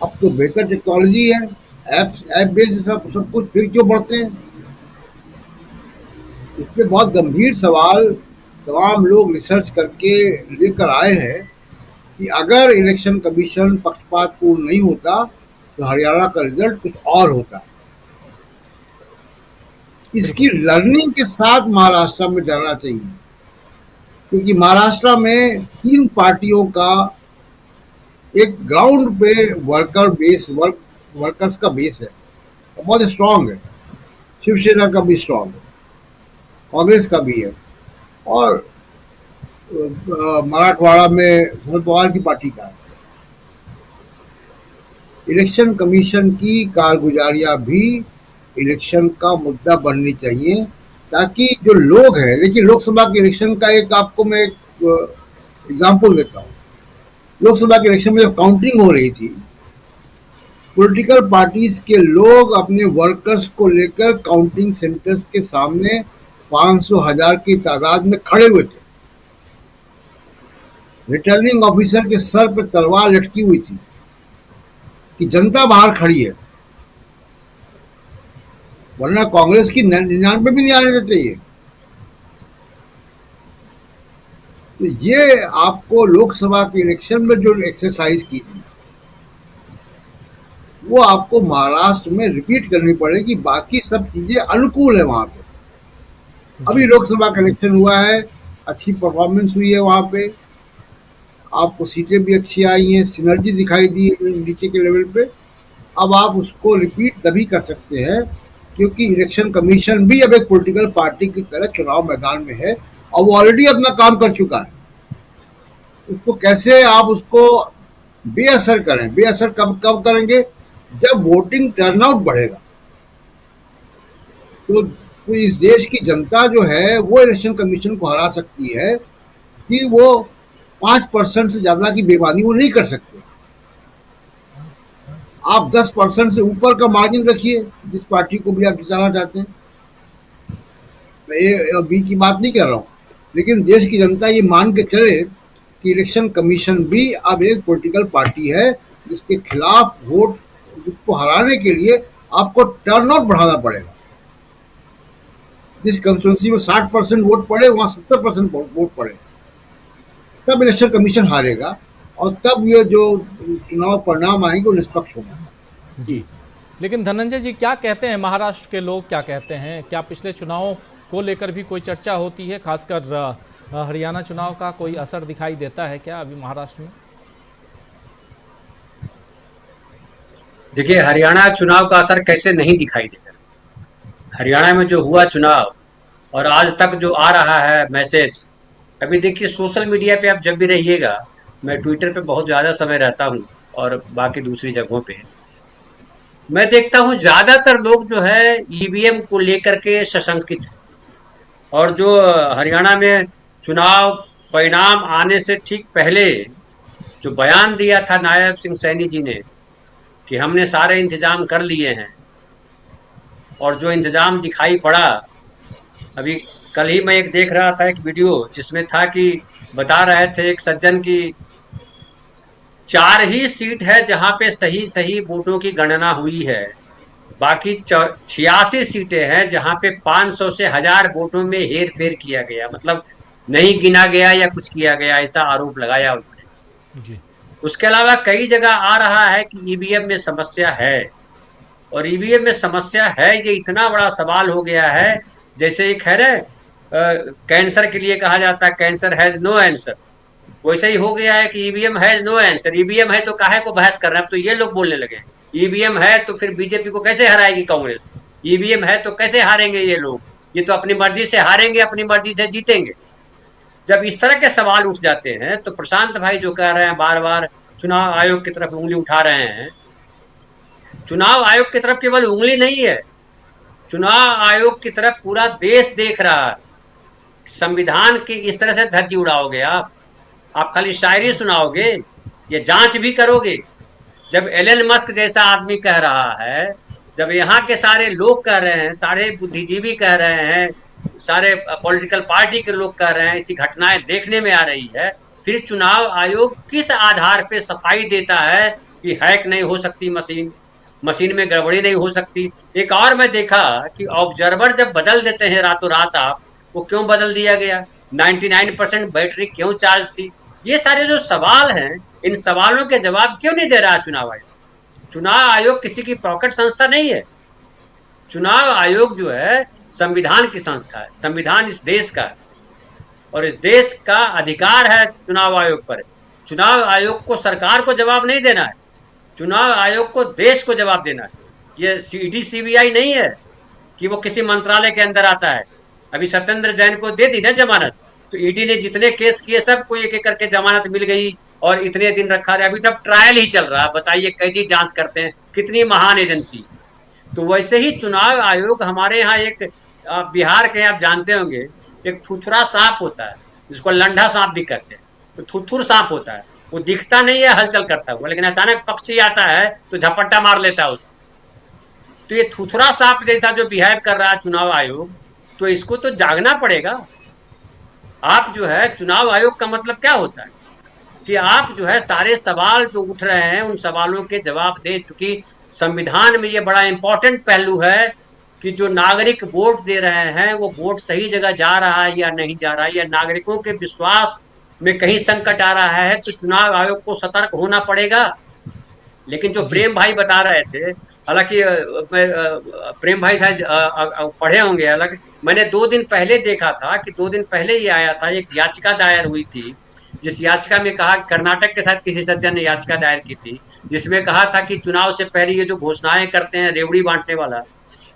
अब तो बेहतर टेक्नोलॉजी है, ऐप बेस्ड सब कुछ, फिर क्यों बढ़ते हैं? इस पे बहुत गंभीर सवाल तमाम लोग रिसर्च करके लेकर आए हैं कि अगर इलेक्शन कमीशन पक्षपातपूर्ण नहीं होता तो हरियाणा का रिजल्ट कुछ और होता। इसकी लर्निंग के साथ महाराष्ट्र में जाना चाहिए, क्योंकि महाराष्ट्र में 3 पार्टियों का एक ग्राउंड पे वर्कर्स का बेस है, बहुत स्ट्रांग है। शिवसेना का भी स्ट्रांग है, कांग्रेस का भी है, और मराठवाड़ा में शरद पवार की पार्टी का है। इलेक्शन कमीशन की कारगुजारियां भी इलेक्शन का मुद्दा बननी चाहिए, ताकि जो लोग हैं, देखिए लोकसभा के इलेक्शन का एक आपको मैं एक एग्जाम्पल देता हूँ। लोकसभा के इलेक्शन में जब काउंटिंग हो रही थी, पॉलिटिकल पार्टीज के लोग अपने वर्कर्स को लेकर काउंटिंग सेंटर्स के सामने 500,000 की तादाद में खड़े हुए थे। रिटर्निंग ऑफिसर के सर पर तलवार लटकी हुई थी कि जनता बाहर खड़ी है, वरना कांग्रेस की 99 भी नहीं आने देते ये। तो ये आपको लोकसभा के इलेक्शन में जो एक्सरसाइज की थी वो आपको महाराष्ट्र में रिपीट करनी पड़ेगी। बाकी सब चीजें अनुकूल है वहां पे। अभी लोकसभा का इलेक्शन हुआ है, अच्छी परफॉर्मेंस हुई है वहां पे, आपको सीटें भी अच्छी आई हैं, सिनर्जी दिखाई दी नीचे के लेवल पे। अब आप उसको रिपीट तभी कर सकते हैं क्योंकि इलेक्शन कमीशन भी अब एक पॉलिटिकल पार्टी की तरह चुनाव मैदान में है और वो ऑलरेडी अपना काम कर चुका है। उसको कैसे आप उसको बेअसर करें? बेअसर कब करेंगे? जब वोटिंग टर्नआउट बढ़ेगा। तो इस देश की जनता जो है वो इलेक्शन कमीशन को हरा सकती है कि वो 5% से ज्यादा की बेईमानी वो नहीं कर सकते। आप 10% से ऊपर का मार्जिन रखिए जिस पार्टी को भी आप जिताना चाहते हैं। मैं ए बी की बात नहीं कर रहा हूँ, लेकिन देश की जनता ये मान के चले कि इलेक्शन कमीशन भी अब एक पॉलिटिकल पार्टी है जिसके खिलाफ वोट, जिसको हराने के लिए आपको टर्नआउट बढ़ाना पड़ेगा। जिस कंस्टिट्यूंसी में 60% वोट पड़े वहां 70% वोट पड़े, तब इलेक्शन कमीशन हारेगा और तब ये जो चुनाव परिणाम आएंगे वो निष्पक्ष होगा। जी, लेकिन धनंजय जी क्या कहते हैं महाराष्ट्र के लोग, क्या कहते हैं? क्या पिछले चुनावों को लेकर भी कोई चर्चा होती है? खासकर हरियाणा चुनाव का कोई असर दिखाई देता है क्या अभी महाराष्ट्र में? देखिए, हरियाणा चुनाव का असर कैसे नहीं दिखाई देगा। हरियाणा में जो हुआ चुनाव और आज तक जो आ रहा है मैसेज, अभी देखिए सोशल मीडिया पे आप जब भी रहिएगा, मैं ट्विटर पे बहुत ज़्यादा समय रहता हूँ और बाकी दूसरी जगहों पे, मैं देखता हूँ ज़्यादातर लोग जो है ईवीएम को लेकर के सशंकित है। और जो हरियाणा में चुनाव परिणाम आने से ठीक पहले जो बयान दिया था नायब सिंह सैनी जी ने कि हमने सारे इंतजाम कर लिए हैं, और जो इंतजाम दिखाई पड़ा, अभी कल ही मैं एक देख रहा था एक वीडियो जिसमें था कि बता रहे थे एक सज्जन की 4 ही सीट है जहां पे सही वोटों की गणना हुई है, बाकी 86 सीटें हैं जहां पे 500 से 1000 वोटों में हेर फेर किया गया, मतलब नहीं गिना गया या कुछ किया गया, ऐसा आरोप लगाया उन्होंने जी। उसके अलावा कई जगह आ रहा है कि ईवीएम में समस्या है, और ईवीएम में समस्या है ये इतना बड़ा सवाल हो गया है, जैसे एक है ना कैंसर के लिए कहा जाता है कैंसर हैज नो आंसर, वैसे ही हो गया है कि EVM has no answer. EVM है तो काहे को बहस कर रहे हैं, अब तो ये लोग बोलने लगे ईवीएम है तो फिर बीजेपी को कैसे हराएगी कांग्रेस? ईवीएम है तो कैसे हारेंगे ये लोग? ये तो अपनी मर्जी से हारेंगे, अपनी मर्जी से जीतेंगे। जब इस तरह के सवाल उठ जाते हैं तो प्रशांत भाई जो कह रहे हैं बार बार चुनाव आयोग की तरफ उंगली उठा रहे हैं, चुनाव आयोग की तरफ केवल उंगली नहीं है, चुनाव आयोग की तरफ पूरा देश देख रहा है। संविधान की इस तरह से धज्जी उड़ाओगे आप खाली शायरी सुनाओगे, ये जांच भी करोगे? जब एलन मस्क जैसा आदमी कह रहा है, जब यहाँ के सारे लोग कह रहे हैं, सारे बुद्धिजीवी कह रहे हैं, सारे पॉलिटिकल पार्टी के लोग कह रहे हैं, ऐसी घटनाएं देखने में आ रही है, फिर चुनाव आयोग किस आधार पे सफाई देता है कि हैक नहीं हो सकती मशीन में गड़बड़ी नहीं हो सकती? एक और मैं देखा कि ऑब्जर्वर जब बदल देते हैं रातों रात, आप वो क्यों बदल दिया गया? 99% बैटरी क्यों चार्ज थी? ये सारे जो सवाल हैं, इन सवालों के जवाब क्यों नहीं दे रहा चुनाव आयोग? चुनाव आयोग किसी की पॉकेट संस्था नहीं है। चुनाव आयोग जो है संविधान की संस्था है, संविधान इस देश का है और इस देश का अधिकार है चुनाव आयोग पर। चुनाव आयोग को सरकार को जवाब नहीं देना है, चुनाव आयोग को देश को जवाब देना है। ये ईडी सीबीआई नहीं है कि वो किसी मंत्रालय के अंदर आता है। अभी सत्येंद्र जैन को दे दी ना जमानत, तो ईडी ने जितने केस किए सबको एक एक करके जमानत मिल गई और इतने दिन रखा रहा। अभी तक ट्रायल ही चल रहा है, बताइए कैसी जांच करते हैं, कितनी महान एजेंसी। तो वैसे ही चुनाव आयोग हमारे यहाँ एक बिहार के आप जानते होंगे एक थुथुरा सांप होता है जिसको लंढा सांप भी कहते हैं, तो थुथुर सांप होता है, वो दिखता नहीं है हलचल करता हुआ, लेकिन अचानक पक्षी आता है तो झपट्टा मार लेता है उसको। तो ये थुथुरा सांप जैसा जो बिहेव कर रहा है चुनाव आयोग, तो इसको तो जागना पड़ेगा। आप जो है चुनाव आयोग का मतलब क्या होता है कि आप जो है सारे सवाल जो उठ रहे हैं उन सवालों के जवाब दे चुकी। संविधान में ये बड़ा इंपॉर्टेंट पहलू है कि जो नागरिक वोट दे रहे हैं वो वोट सही जगह जा रहा है या नहीं जा रहा है, या नागरिकों के विश्वास में कहीं संकट आ रहा है, तो चुनाव आयोग को सतर्क होना पड़ेगा। लेकिन जो प्रेम भाई बता रहे थे, हालांकि प्रेम भाई शायद पढ़े होंगे, हालांकि मैंने 2 दिन पहले देखा था कि 2 दिन पहले ही आया था, एक याचिका दायर हुई थी जिस याचिका में कहा, कर्नाटक के साथ किसी सज्जन ने याचिका दायर की थी जिसमें कहा था कि चुनाव से पहले ये जो घोषणाएं करते हैं रेवड़ी बांटने वाला,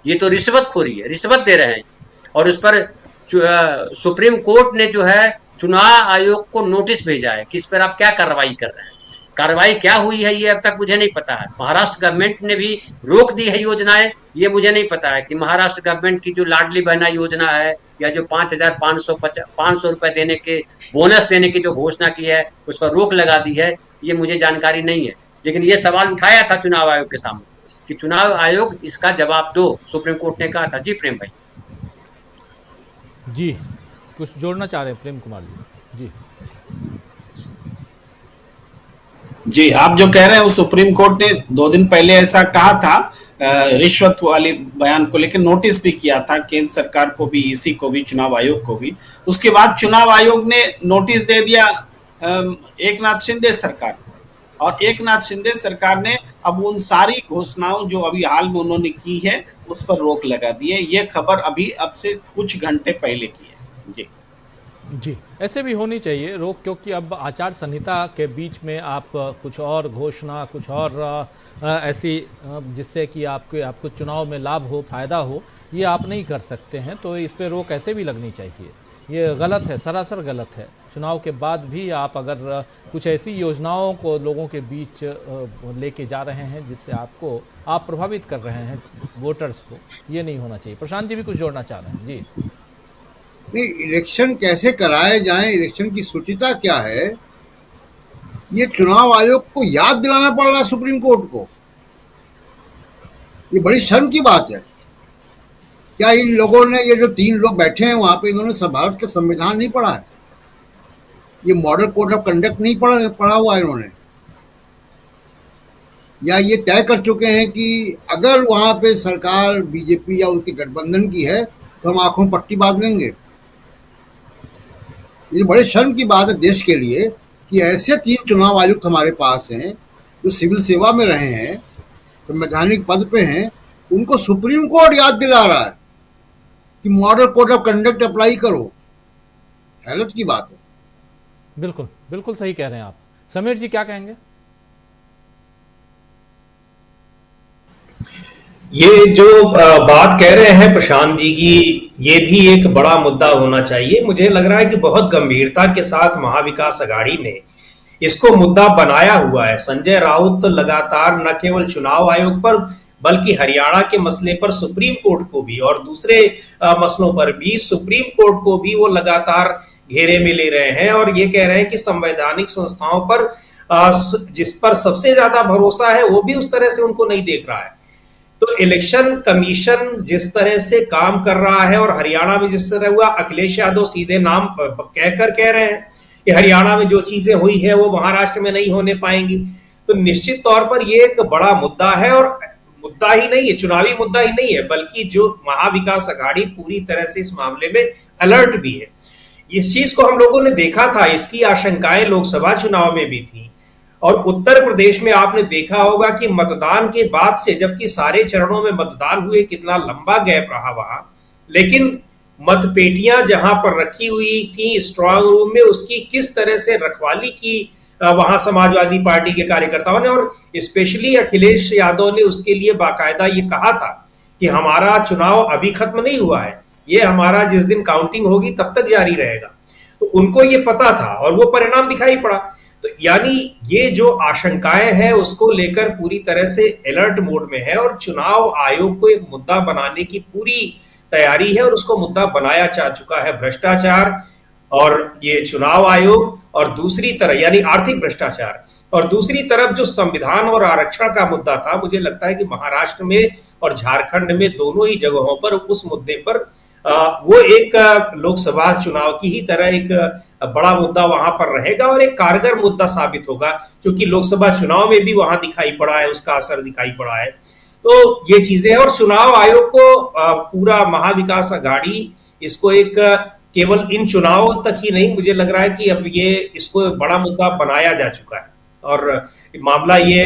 ये तो रिश्वतखोरी है, रिश्वत दे रहे हैं। और उस पर सुप्रीम कोर्ट ने जो है चुनाव आयोग को नोटिस भेजा है कि इस पर आप क्या कार्रवाई कर रहे हैं। कार्रवाई क्या हुई है ये अब तक मुझे नहीं पता है। महाराष्ट्र गवर्नमेंट ने भी रोक दी है योजनाएं, ये मुझे नहीं पता है कि महाराष्ट्र गवर्नमेंट की जो लाडली बहना योजना है या जो 5,500 रुपए देने के बोनस देने की जो घोषणा की है उस पर रोक लगा दी है, ये मुझे जानकारी नहीं है। लेकिन ये सवाल उठाया था चुनाव आयोग के सामने कि चुनाव आयोग इसका जवाब दो, सुप्रीम कोर्ट ने कहा था। जी प्रेम भाई। जी कुछ जोड़ना चाह रहे हैं प्रेम कुमार जी? जी, आप जो कह रहे हैं वो सुप्रीम कोर्ट ने 2 दिन पहले ऐसा कहा था रिश्वत वाली बयान को लेकर, नोटिस भी किया था केंद्र सरकार को भी, ईसी को भी, चुनाव आयोग को भी। उसके बाद चुनाव आयोग ने नोटिस दे दिया एकनाथ शिंदे सरकार, और एकनाथ शिंदे सरकार ने अब उन सारी घोषणाओं जो अभी हाल में उन्होंने की है उस पर रोक लगा दी है। ये खबर अभी अब से कुछ घंटे पहले की है। जी जी, ऐसे भी होनी चाहिए रोक, क्योंकि अब आचार संहिता के बीच में आप कुछ और घोषणा, कुछ और ऐसी जिससे कि आपको चुनाव में लाभ हो, फायदा हो, ये आप नहीं कर सकते हैं। तो इस पे रोक ऐसे भी लगनी चाहिए। ये गलत है, सरासर गलत है। चुनाव के बाद भी आप अगर कुछ ऐसी योजनाओं को लोगों के बीच लेके जा रहे हैं जिससे आप प्रभावित कर रहे हैं वोटर्स को, ये नहीं होना चाहिए। प्रशांत जी भी कुछ जोड़ना चाह रहे हैं? जी नहीं, इलेक्शन कैसे कराए जाएं, इलेक्शन की शुचिता क्या है, ये चुनाव आयोग को याद दिलाना पड़ रहा है सुप्रीम कोर्ट को। ये बड़ी शर्म की बात है। क्या इन लोगों ने, ये जो 3 लोग बैठे हैं वहां पे, इन्होंने भारत का संविधान नहीं पढ़ा है? ये मॉडल कोड ऑफ कंडक्ट नहीं पढ़ा हुआ है इन्होंने? या ये तय कर चुके हैं कि अगर वहां पे सरकार बीजेपी या उसके गठबंधन की है तो हम आंखों में पट्टी बांध लेंगे? ये बड़े शर्म की बात है देश के लिए कि ऐसे 3 चुनाव आयुक्त हमारे पास हैं जो सिविल सेवा में रहे हैं, संवैधानिक पद पे हैं, उनको सुप्रीम कोर्ट याद दिला रहा है कि model code of conduct apply करो। हैरत की बात है। बिल्कुल बिल्कुल सही कह रहे हैं आप। समीर जी क्या कहेंगे? ये जो बात कह रहे हैं प्रशांत जी की, ये भी एक बड़ा मुद्दा होना चाहिए। मुझे लग रहा है कि बहुत गंभीरता के साथ महाविकास अघाड़ी ने इसको मुद्दा बनाया हुआ है। संजय राउत लगातार न केवल चुनाव आयोग पर बल्कि हरियाणा के मसले पर सुप्रीम कोर्ट को भी और दूसरे मसलों पर भी सुप्रीम कोर्ट को भी वो लगातार घेरे में ले रहे हैं और ये कह रहे हैं कि संवैधानिक संस्थाओं पर जिस पर सबसे ज्यादा भरोसा है वो भी उस तरह से उनको नहीं देख रहा है। तो इलेक्शन कमीशन जिस तरह से काम कर रहा है और हरियाणा में जिस तरह हुआ, अखिलेश यादव सीधे नाम कहकर कह रहे हैं कि हरियाणा में जो चीजें हुई है वो महाराष्ट्र में नहीं होने पाएंगी। तो निश्चित तौर पर ये एक बड़ा मुद्दा है और मुद्दा ही नहीं है, चुनावी मुद्दा ही नहीं है, बल्कि जो महाविकास अघाड़ी पूरी तरह से इस मामले में अलर्ट भी है। इस चीज को हम लोगों ने देखा था, इसकी आशंकाएं लोकसभा चुनाव में भी थी और उत्तर प्रदेश में आपने देखा होगा कि मतदान के बाद से, जबकि सारे चरणों में मतदान हुए, कितना लंबा गैप रहा वहां, लेकिन मतपेटियां जहां पर रखी हुई थी स्ट्रांग रूम में, उसकी किस तरह से रखवाली की वहां समाजवादी पार्टी के कार्यकर्ताओं ने, और स्पेशली अखिलेश यादव ने उसके लिए बाकायदा ये कहा था कि हमारा चुनाव अभी खत्म नहीं हुआ है, ये हमारा जिस दिन काउंटिंग होगी तब तक जारी रहेगा। तो उनको ये पता था और वो परिणाम दिखाई पड़ा। तो यानी ये जो आशंकाएं हैं उसको लेकर पूरी तरह से अलर्ट मोड में है और चुनाव आयोग को एक मुद्दा बनाने की पूरी तैयारी है और उसको मुद्दा बनाया जा चुका है भ्रष्टाचार और ये चुनाव आयोग, और दूसरी तरफ यानी आर्थिक भ्रष्टाचार, और दूसरी तरफ जो संविधान और आरक्षण का मुद्दा था, मुझे लगता है कि महाराष्ट्र में और झारखंड में दोनों ही जगहों पर उस मुद्दे पर वो एक लोकसभा चुनाव की ही तरह एक बड़ा मुद्दा वहां पर रहेगा और एक कारगर मुद्दा साबित होगा, क्योंकि लोकसभा चुनाव में भी वहां दिखाई पड़ा है, उसका असर दिखाई पड़ा है। तो ये चीजें हैं और चुनाव आयोग को पूरा महाविकास अघाड़ी इसको एक केवल इन चुनावों तक ही नहीं, मुझे लग रहा है कि अब ये इसको बड़ा मुद्दा बनाया जा चुका है और मामला ये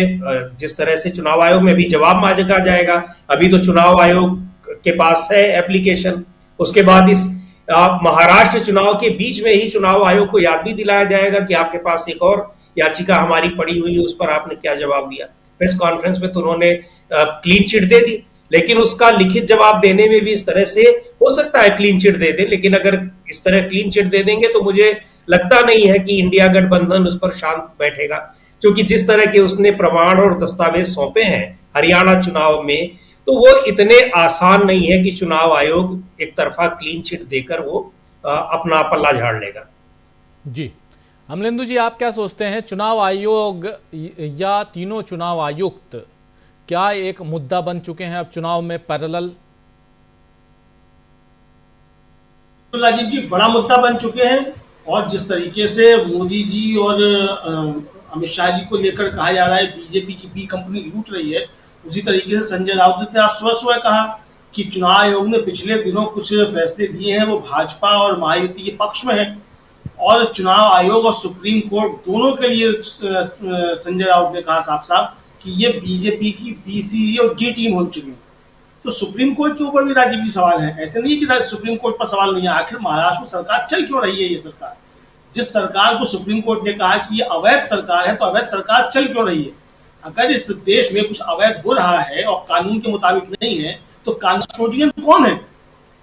जिस तरह से चुनाव आयोग में भी जवाब मांगा जाएगा। अभी तो चुनाव आयोग के पास है एप्लीकेशन, उसके बाद इस महाराष्ट्र चुनाव के बीच में ही चुनाव आयोग को याद भी दिलाया जाएगा कि आपके पास एक और याचिका हमारी पड़ी हुई है, उस पर आपने क्या जवाब दिया। प्रेस कॉन्फ्रेंस में तो उन्होंने क्लीन चिट दे दी, लेकिन उसका लिखित जवाब देने में भी इस तरह से हो सकता है क्लीन चिट दे दे, लेकिन अगर इस तरह क्लीन चिट दे देंगे तो मुझे लगता नहीं है कि इंडिया गठबंधन उस पर शांत बैठेगा, क्योंकि जिस तरह के उसने प्रमाण और दस्तावेज सौंपे हैं हरियाणा चुनाव में, तो वो इतने आसान नहीं है कि चुनाव आयोग एक तरफा क्लीन चिट देकर वो अपना पल्ला झाड़ लेगा। जी अमलेंदु जी, आप क्या सोचते हैं, चुनाव आयोग या तीनों चुनाव आयुक्त क्या एक मुद्दा बन चुके हैं अब चुनाव में पैरेलल? राजीव जी, बड़ा मुद्दा बन चुके हैं और जिस तरीके से मोदी जी और अमित शाह जी को लेकर कहा जा रहा है बीजेपी की बी कंपनी लूट रही है, उसी तरीके से संजय राउत ने आज सुबह कहा कि चुनाव आयोग ने पिछले दिनों कुछ फैसले दिए हैं वो भाजपा और महायुति के पक्ष में है और चुनाव आयोग और सुप्रीम कोर्ट दोनों के लिए संजय राउत ने कहा साफ साफ कि ये बीजेपी की बी, सी और डी टीम हो चुकी है। तो सुप्रीम कोर्ट के ऊपर भी राजीव जी सवाल है, ऐसे नहीं कि सुप्रीम कोर्ट पर सवाल नहीं है। आखिर महाराष्ट्र में सरकार चल क्यों रही है? ये सरकार, जिस सरकार को सुप्रीम कोर्ट ने कहा कि ये अवैध सरकार है, तो अवैध सरकार चल क्यों रही है? अगर इस देश में कुछ अवैध हो रहा है और कानून के मुताबिक नहीं है तो कस्टोडियन कौन है?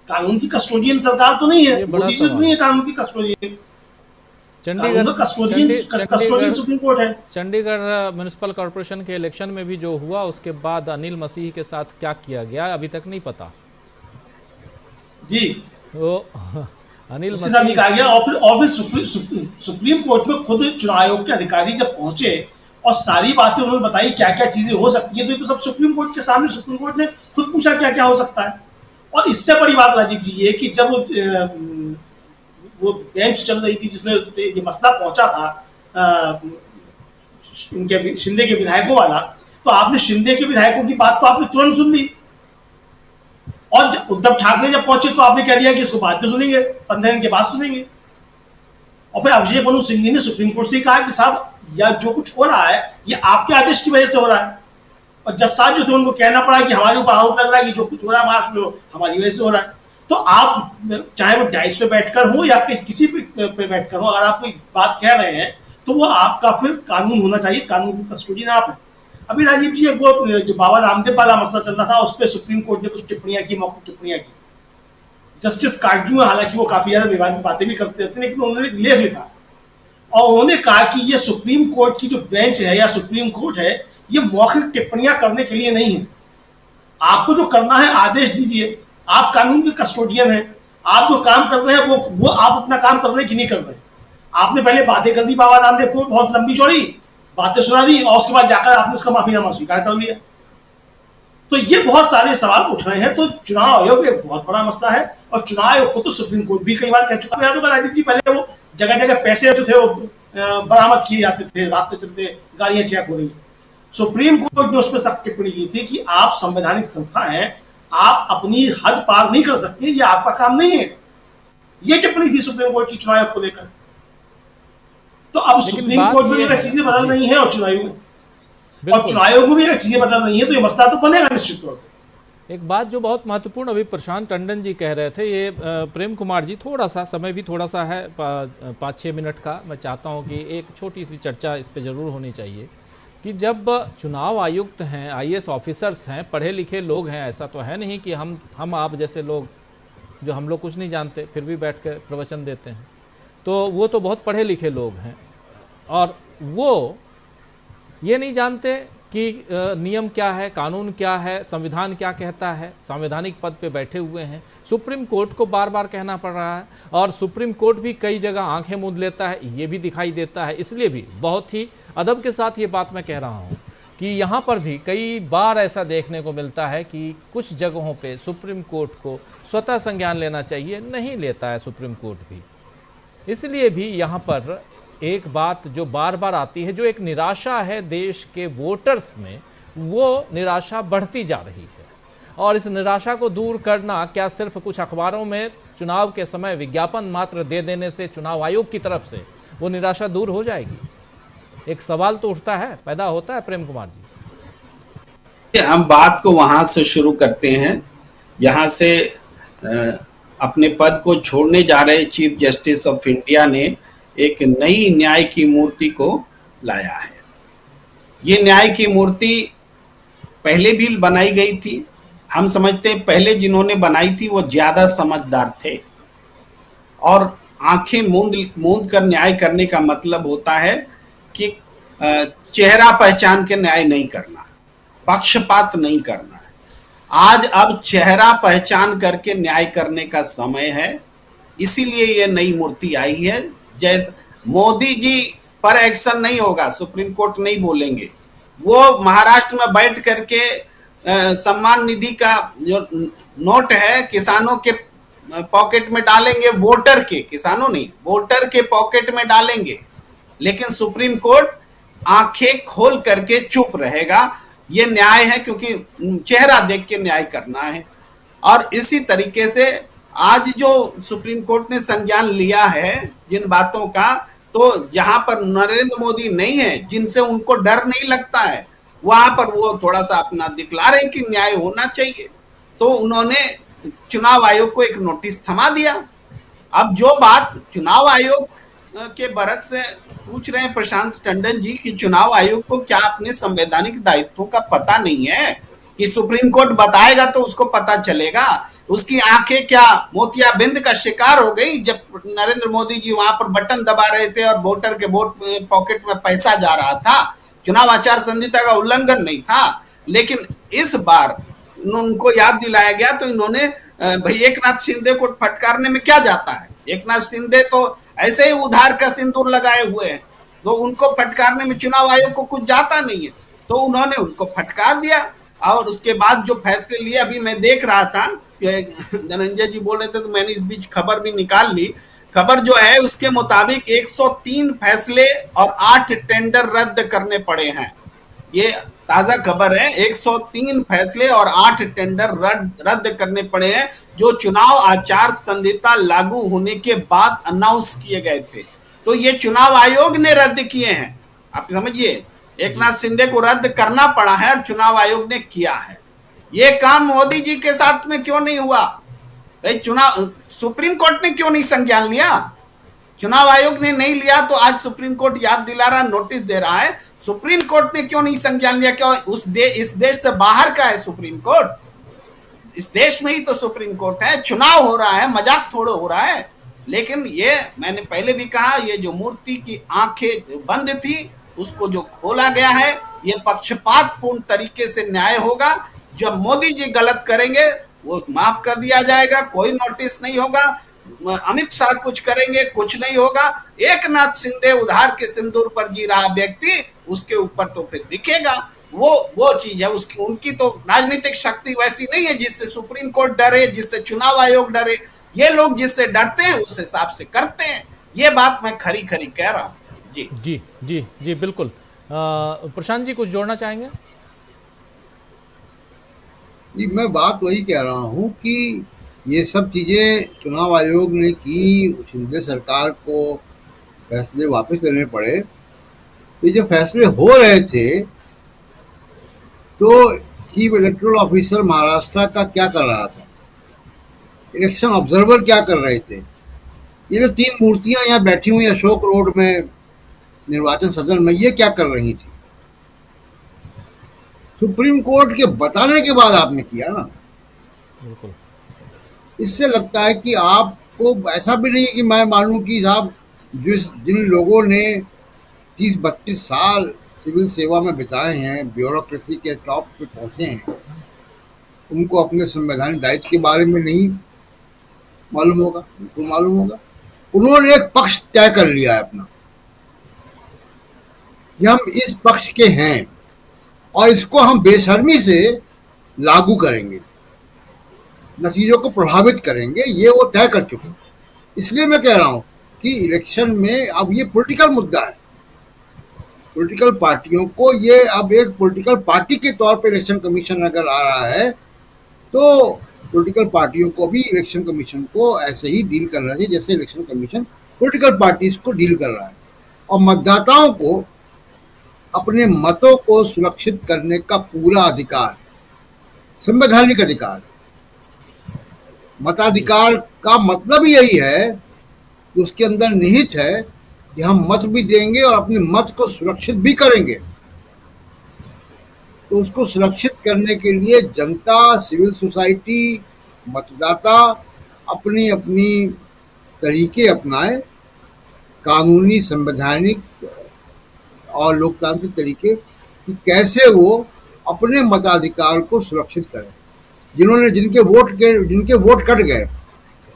कानून की कस्टोडियन सरकार तो नहीं है, मोदी जी नहीं है कानून की कस्टोडियन। कस्टोडियन सुप्रीम कोर्ट है। चंडीगढ़ म्युनिसिपल कॉर्पोरेशन के इलेक्शन में भी जो हुआ उसके बाद अनिल मसीह के साथ क्या किया गया अभी तक नहीं पता जी। तो अनिल मसीह कहा गया और फिर सुप्रीम कोर्ट में खुद चुनाव आयोग के अधिकारी जब पहुंचे और सारी बातें उन्होंने बताई क्या क्या चीजें हो सकती है, तो ये तो सब सुप्रीम कोर्ट के सामने, सुप्रीम कोर्ट ने खुद पूछा क्या क्या हो सकता है। और इससे बड़ी बात राजीव जी ये कि जब वो बेंच चल रही थी जिसमें ये मसला पहुंचा था इनके शिंदे के विधायकों वाला, तो आपने शिंदे के विधायकों की बात तो आपने तुरंत सुन ली और उद्धव ठाकरे जब पहुंचे तो आपने कह दिया कि इसको बाद में सुनेंगे, 15 दिन के बाद सुनेंगे। और फिर अभिषेक मनु सिंघवी ने सुप्रीम कोर्ट से कहा कि साहब या जो कुछ हो रहा है ये आपके आदेश की वजह से हो रहा है, और जज साहब जो थे उनको कहना पड़ा कि हमारे ऊपर आरोप लग रहा है कि जो कुछ हो रहा है महाराष्ट्र में हमारी वजह से हो रहा है। तो आप चाहे वो डाइस पे बैठकर हो या किसी पे बैठकर हो, अगर आप कोई बात कह रहे हैं तो वो आपका फिर कानून होना चाहिए, कानून की कस्टोडियन आप है। अभी राजीव जी वो जो बाबा रामदेव वाला मसला चल रहा था, उस पर सुप्रीम कोर्ट ने कुछ टिप्पणियां की, मौखिक टिप्पणियां की। जस्टिस काटजू, हालांकि वो काफी ज्यादा विवादित बातें भी करते रहते, लेकिन उन्होंने लेख लिखा और उन्होंने कहा कि ये सुप्रीम कोर्ट की जो बेंच है या सुप्रीम कोर्ट है, ये मौखिक टिप्पणियां करने के लिए नहीं है। आपको जो करना है आदेश दीजिए, आप कानून के कस्टोडियन हैं, आप जो काम कर रहे हैं वो आप अपना काम कर रहे हैं कि नहीं कर रहे हैं। आपने पहले बातें कर दी बाबा रामदेव को, बहुत लंबी चौड़ी बातें सुना दी, और उसके बाद जाकर आपने उसका माफीनामा स्वीकार कर लिया। तो ये बहुत सारे सवाल उठ रहे हैं। तो चुनाव आयोग एक बहुत बड़ा मसला है, और चुनाव आयोग को तो सुप्रीम कोर्ट भी कई बार कह चुका है। याद होगा राजीव जी, पहले वो जगह जगह पैसे जो थे वो बरामद किए जाते थे, रास्ते चलते गाड़ियां चेक हो रही। सुप्रीम कोर्ट ने उस पर सख्त टिप्पणी की थी कि आप संवैधानिक संस्था हैं, आप अपनी हद पार नहीं कर सकते, ये आपका काम नहीं है। ये टिप्पणी थी सुप्रीम कोर्ट की चुनाव आयोग को लेकर। तो अब सुप्रीम कोर्ट में अगर चीजें बदल रही हैं और चुनाव आयोग में भी अगर चीजें बदल रही है, तो ये मसला तो बनेगा निश्चित तौर पर। एक बात जो बहुत महत्वपूर्ण अभी प्रशांत टंडन जी कह रहे थे, ये प्रेम कुमार जी, थोड़ा सा समय भी थोड़ा सा है, 5-6 मिनट का, मैं चाहता हूं कि एक छोटी सी चर्चा इस पे जरूर होनी चाहिए कि जब चुनाव आयुक्त हैं, IAS ऑफिसर्स हैं, पढ़े लिखे लोग हैं, ऐसा तो है नहीं कि हम आप जैसे लोग जो हम लोग कुछ नहीं जानते फिर भी बैठ कर प्रवचन देते हैं, तो वो तो बहुत पढ़े लिखे लोग हैं, और वो ये नहीं जानते कि नियम क्या है, कानून क्या है, संविधान क्या कहता है। संवैधानिक पद पे बैठे हुए हैं, सुप्रीम कोर्ट को बार बार कहना पड़ रहा है, और सुप्रीम कोर्ट भी कई जगह आंखें मूंद लेता है, ये भी दिखाई देता है। इसलिए भी बहुत ही अदब के साथ ये बात मैं कह रहा हूँ कि यहाँ पर भी कई बार ऐसा देखने को मिलता है कि कुछ जगहों पे सुप्रीम कोर्ट को स्वतः संज्ञान लेना चाहिए, नहीं लेता है सुप्रीम कोर्ट भी। इसलिए भी यहाँ पर एक बात जो बार बार आती है, जो एक निराशा है देश के वोटर्स में, वो निराशा बढ़ती जा रही है। और इस निराशा को दूर करना क्या सिर्फ कुछ अखबारों में चुनाव के समय विज्ञापन मात्र दे देने से चुनाव आयोग की तरफ से वो निराशा दूर हो जाएगी? एक सवाल तो उठता है, पैदा होता है। प्रेम कुमार जी, हम बात को वहां से शुरू करते हैं, जहां से अपने पद को छोड़ने जा रहे चीफ जस्टिस ऑफ इंडिया ने एक नई न्याय की मूर्ति को लाया है। ये न्याय की मूर्ति पहले भी बनाई गई थी। हम समझते हैं पहले जिन्होंने बनाई थी वो ज्यादा समझदार थे, और आंखें मूंद कर न्याय करने का मतलब होता है कि चेहरा पहचान के न्याय नहीं करना, पक्षपात नहीं करना है। आज अब चेहरा पहचान करके न्याय करने का समय है, इसीलिए ये नई मूर्ति आई है। जैसे मोदी जी पर एक्शन नहीं होगा, सुप्रीम कोर्ट नहीं बोलेंगे, वो महाराष्ट्र में बैठ करके सम्मान निधि का जो नोट है किसानों के पॉकेट में डालेंगे, वोटर के, किसानों नहीं, वोटर के पॉकेट में डालेंगे, लेकिन सुप्रीम कोर्ट आंखें खोल करके चुप रहेगा। ये न्याय है, क्योंकि चेहरा देख के न्याय करना है। और इसी तरीके से आज जो सुप्रीम कोर्ट ने संज्ञान लिया है जिन बातों का, तो जहां पर नरेंद्र मोदी नहीं है, जिनसे उनको डर नहीं लगता है, वहां पर वो थोड़ा सा अपना दिखला रहे कि न्याय होना चाहिए। तो उन्होंने चुनाव आयोग को एक नोटिस थमा दिया। अब जो बात चुनाव आयोग के बरक से पूछ रहे हैं प्रशांत टंडन जी कि चुनाव आयोग को क्या अपने संवैधानिक दायित्वों का पता नहीं है कि सुप्रीम कोर्ट बताएगा तो उसको पता चलेगा? उसकी आंखें क्या मोतियाबिंद का शिकार हो गई जब नरेंद्र मोदी जी वहां पर बटन दबा रहे थे और वोटर के वोट पॉकेट में पैसा जा रहा था? चुनाव आचार संहिता का उल्लंघन नहीं था, लेकिन इस बार उनको याद दिलाया गया तो इन्होंने भाई एकनाथ शिंदे को फटकारने में क्या जाता है? एकनाथ शिंदे तो ऐसे ही उधार का सिंदूर लगाए हुए हैं, तो उनको फटकारने में चुनाव आयोग को कुछ जाता नहीं है, तो उन्होंने उनको फटकार दिया। और उसके बाद जो फैसले लिए, अभी मैं देख रहा था धनंजय जी बोल रहे थे तो मैंने इस बीच खबर भी निकाल ली। खबर जो है उसके मुताबिक 103 फैसले और 8 टेंडर रद्द करने पड़े हैं। ये ताजा खबर है, 103 फैसले और 8 टेंडर रद्द करने पड़े हैं, जो चुनाव आचार संहिता लागू होने के बाद अनाउंस किए गए थे। तो ये चुनाव आयोग ने रद्द किए हैं। आप समझिए, एकनाथ शिंदे को रद्द करना पड़ा है और चुनाव आयोग ने किया है। ये काम मोदी जी के साथ में क्यों नहीं हुआ? भाई चुनाव सुप्रीम कोर्ट ने क्यों नहीं संज्ञान लिया? चुनाव आयोग ने नहीं लिया तो आज सुप्रीम कोर्ट याद दिला रहा, नोटिस दे रहा है सुप्रीम कोर्ट ने क्यों नहीं संज्ञान लिया? क्यों इस देश से बाहर का है सुप्रीम कोर्ट? इस देश में ही तो सुप्रीम कोर्ट है। चुनाव हो रहा है, मजाक थोड़ा हो रहा है। लेकिन ये मैंने पहले भी कहा, ये जो मूर्ति की आंखें बंद थी उसको जो खोला गया है, ये पक्षपातपूर्ण तरीके से न्याय होगा। जब मोदी जी गलत करेंगे वो माफ कर दिया जाएगा, कोई नोटिस नहीं होगा। अमित शाह कुछ करेंगे, कुछ नहीं होगा। एकनाथ शिंदे उधार के सिंदूर पर जी रहा व्यक्ति, उसके ऊपर तो फिर दिखेगा। वो चीज है उसकी। उनकी तो राजनीतिक शक्ति वैसी नहीं है जिससे सुप्रीम कोर्ट डरे, जिससे चुनाव आयोग डरे। ये लोग जिससे डरते हैं उस हिसाब से करते हैं। ये बात मैं खरी खरी कह रहा हूं। जी जी जी जी बिल्कुल। प्रशांत जी कुछ जोड़ना चाहेंगे? जी, मैं बात वही कह रहा हूँ कि ये सब चीज़ें चुनाव आयोग ने की, शिंदे सरकार को फैसले वापस लेने पड़े। ये जब फैसले हो रहे थे तो चीफ इलेक्टोरल ऑफिसर महाराष्ट्र का क्या कर रहा था, इलेक्शन ऑब्जर्वर क्या कर रहे थे? ये जो 3 मूर्तियां यहाँ बैठी हुई अशोक रोड में निर्वाचन सदन में, ये क्या कर रही थी? सुप्रीम कोर्ट के बताने के बाद आपने किया ना। बिल्कुल। इससे लगता है कि आपको ऐसा भी नहीं कि मैं मानूं कि साहब जिन लोगों ने 30-32 साल सिविल सेवा में बिताए हैं, ब्यूरोक्रेसी के टॉप पे पहुंचे हैं, उनको अपने संवैधानिक दायित्व के बारे में नहीं मालूम होगा? उनको मालूम होगा। उन्होंने एक पक्ष तय कर लिया है अपना कि हम इस पक्ष के हैं और इसको हम बेशर्मी से लागू करेंगे, नतीजों को प्रभावित करेंगे, ये वो तय कर चुके। इसलिए मैं कह रहा हूं कि इलेक्शन में अब ये पॉलिटिकल मुद्दा है। पॉलिटिकल पार्टियों को ये अब एक पॉलिटिकल पार्टी के तौर पे इलेक्शन कमीशन अगर आ रहा है तो पॉलिटिकल पार्टियों को भी इलेक्शन कमीशन को ऐसे ही डील करना चाहिए जैसे इलेक्शन कमीशन पॉलिटिकल पार्टीज को डील कर रहा है। और मतदाताओं को अपने मतों को सुरक्षित करने का पूरा अधिकार है, संवैधानिक अधिकार। मताधिकार का मतलब ही यही है कि उसके अंदर निहित है कि हम मत भी देंगे और अपने मत को सुरक्षित भी करेंगे। तो उसको सुरक्षित करने के लिए जनता, सिविल सोसाइटी, मतदाता अपनी अपनी तरीके अपनाए, कानूनी, संवैधानिक और लोकतांत्रिक तरीके कि कैसे वो अपने मताधिकार को सुरक्षित करें। जिनके वोट कट गए,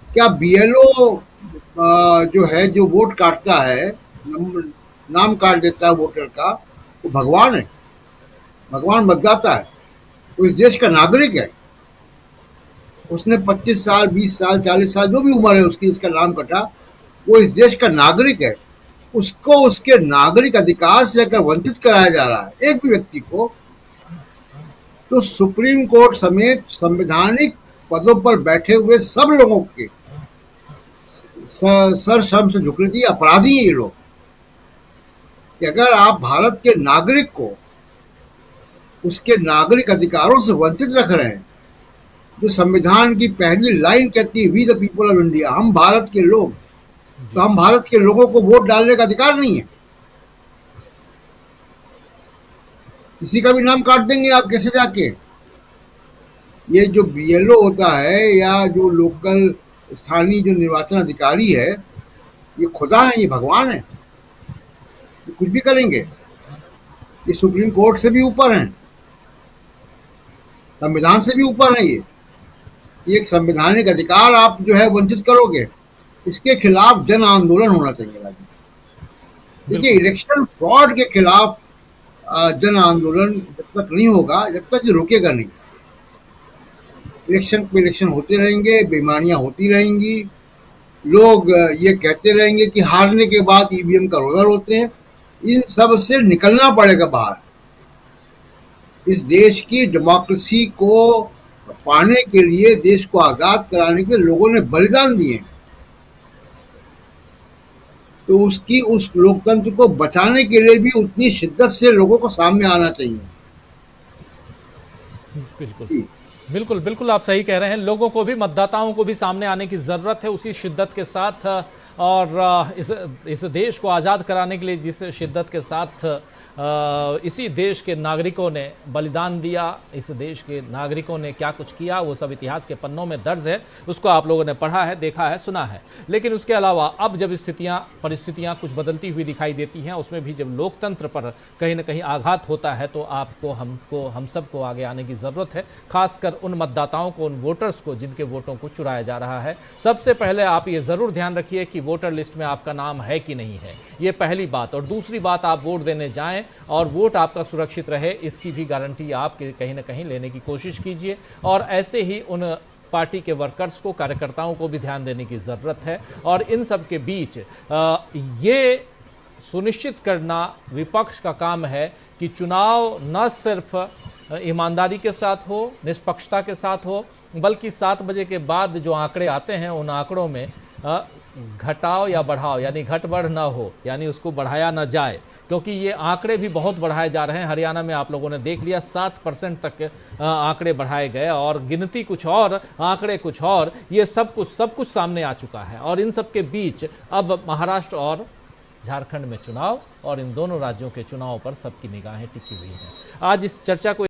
क्या बीएलओ जो है, जो वोट काटता है, नाम काट देता है वोटर का, वो भगवान है? भगवान मतदाता है, वो इस देश का नागरिक है। उसने 25 साल, 20 साल, 40 साल जो भी उम्र है उसकी, इसका नाम कटा, वो इस देश का नागरिक है। उसको उसके नागरिक अधिकार से अगर वंचित कराया जा रहा है एक भी व्यक्ति को, तो सुप्रीम कोर्ट समेत संवैधानिक पदों पर बैठे हुए सब लोगों के सर शर्म से झुकने चाहिए। अपराधी हैं ये लोग कि अगर आप भारत के नागरिक को उसके नागरिक अधिकारों से वंचित रख रहे हैं। जो संविधान की पहली लाइन कहती है, we the people of India, हम भारत के लोग, तो हम भारत के लोगों को वोट डालने का अधिकार नहीं है। किसी का भी नाम काट देंगे आप कैसे जाके? ये जो बीएलओ होता है या जो लोकल स्थानीय जो निर्वाचन अधिकारी है, ये खुदा है, ये भगवान है, ये कुछ भी करेंगे। ये सुप्रीम कोर्ट से भी ऊपर हैं, संविधान से भी ऊपर है। ये एक संवैधानिक अधिकार आप जो है वंचित करोगे, इसके खिलाफ जन आंदोलन होना चाहिए। देखिए, इलेक्शन फ्रॉड के खिलाफ जन आंदोलन जब तक नहीं होगा, जब तक ये रुकेगा नहीं। इलेक्शन पे इलेक्शन होते रहेंगे, बेईमानियां होती रहेंगी, लोग ये कहते रहेंगे कि हारने के बाद ईवीएम का रोलर होते हैं। इन सब से निकलना पड़ेगा बाहर। इस देश की डेमोक्रेसी को पाने के लिए, देश को आजाद कराने के लिए लोगों ने बलिदान दिए, तो उस लोकतंत्र को बचाने के लिए भी उतनी शिद्दत से लोगों को सामने आना चाहिए। बिल्कुल बिल्कुल बिल्कुल, आप सही कह रहे हैं। लोगों को भी, मतदाताओं को भी सामने आने की ज़रूरत है उसी शिद्दत के साथ, और इस देश को आज़ाद कराने के लिए जिस शिद्दत के साथ इसी देश के नागरिकों ने बलिदान दिया, इस देश के नागरिकों ने क्या कुछ किया, वो सब इतिहास के पन्नों में दर्ज है। उसको आप लोगों ने पढ़ा है, देखा है, सुना है। लेकिन उसके अलावा अब जब परिस्थितियाँ कुछ बदलती हुई दिखाई देती हैं, उसमें भी जब लोकतंत्र पर कहीं ना कहीं आघात होता है, तो आपको, हम सबको आगे आने की ज़रूरत है, खासकर उन मतदाताओं को, उन वोटर्स को जिनके वोटों को चुराया जा रहा है। सबसे पहले आप ये ज़रूर ध्यान रखिए कि वोटर लिस्ट में आपका नाम है कि नहीं है, ये पहली बात। और दूसरी बात, आप वोट देने जाएं और वोट आपका सुरक्षित रहे, इसकी भी गारंटी आप कहीं ना कहीं लेने की कोशिश कीजिए। और ऐसे ही उन पार्टी के वर्कर्स को, कार्यकर्ताओं को भी ध्यान देने की ज़रूरत है। और इन सब के बीच ये सुनिश्चित करना विपक्ष का काम है कि चुनाव न सिर्फ ईमानदारी के साथ हो, निष्पक्षता के साथ हो, बल्कि 7 बजे के बाद जो आंकड़े आते हैं, उन आंकड़ों में घटाव या बढ़ाव, यानी घट बढ़ ना हो, यानी उसको बढ़ाया ना जाए। क्योंकि ये आंकड़े भी बहुत बढ़ाए जा रहे हैं। हरियाणा में आप लोगों ने देख लिया, 7% तक आंकड़े बढ़ाए गए, और गिनती कुछ और, आंकड़े कुछ और, ये सब कुछ सामने आ चुका है। और इन सब के बीच अब महाराष्ट्र और झारखंड में चुनाव, और इन दोनों राज्यों के चुनाव पर सबकी निगाहें टिकी हुई हैं। आज इस चर्चा को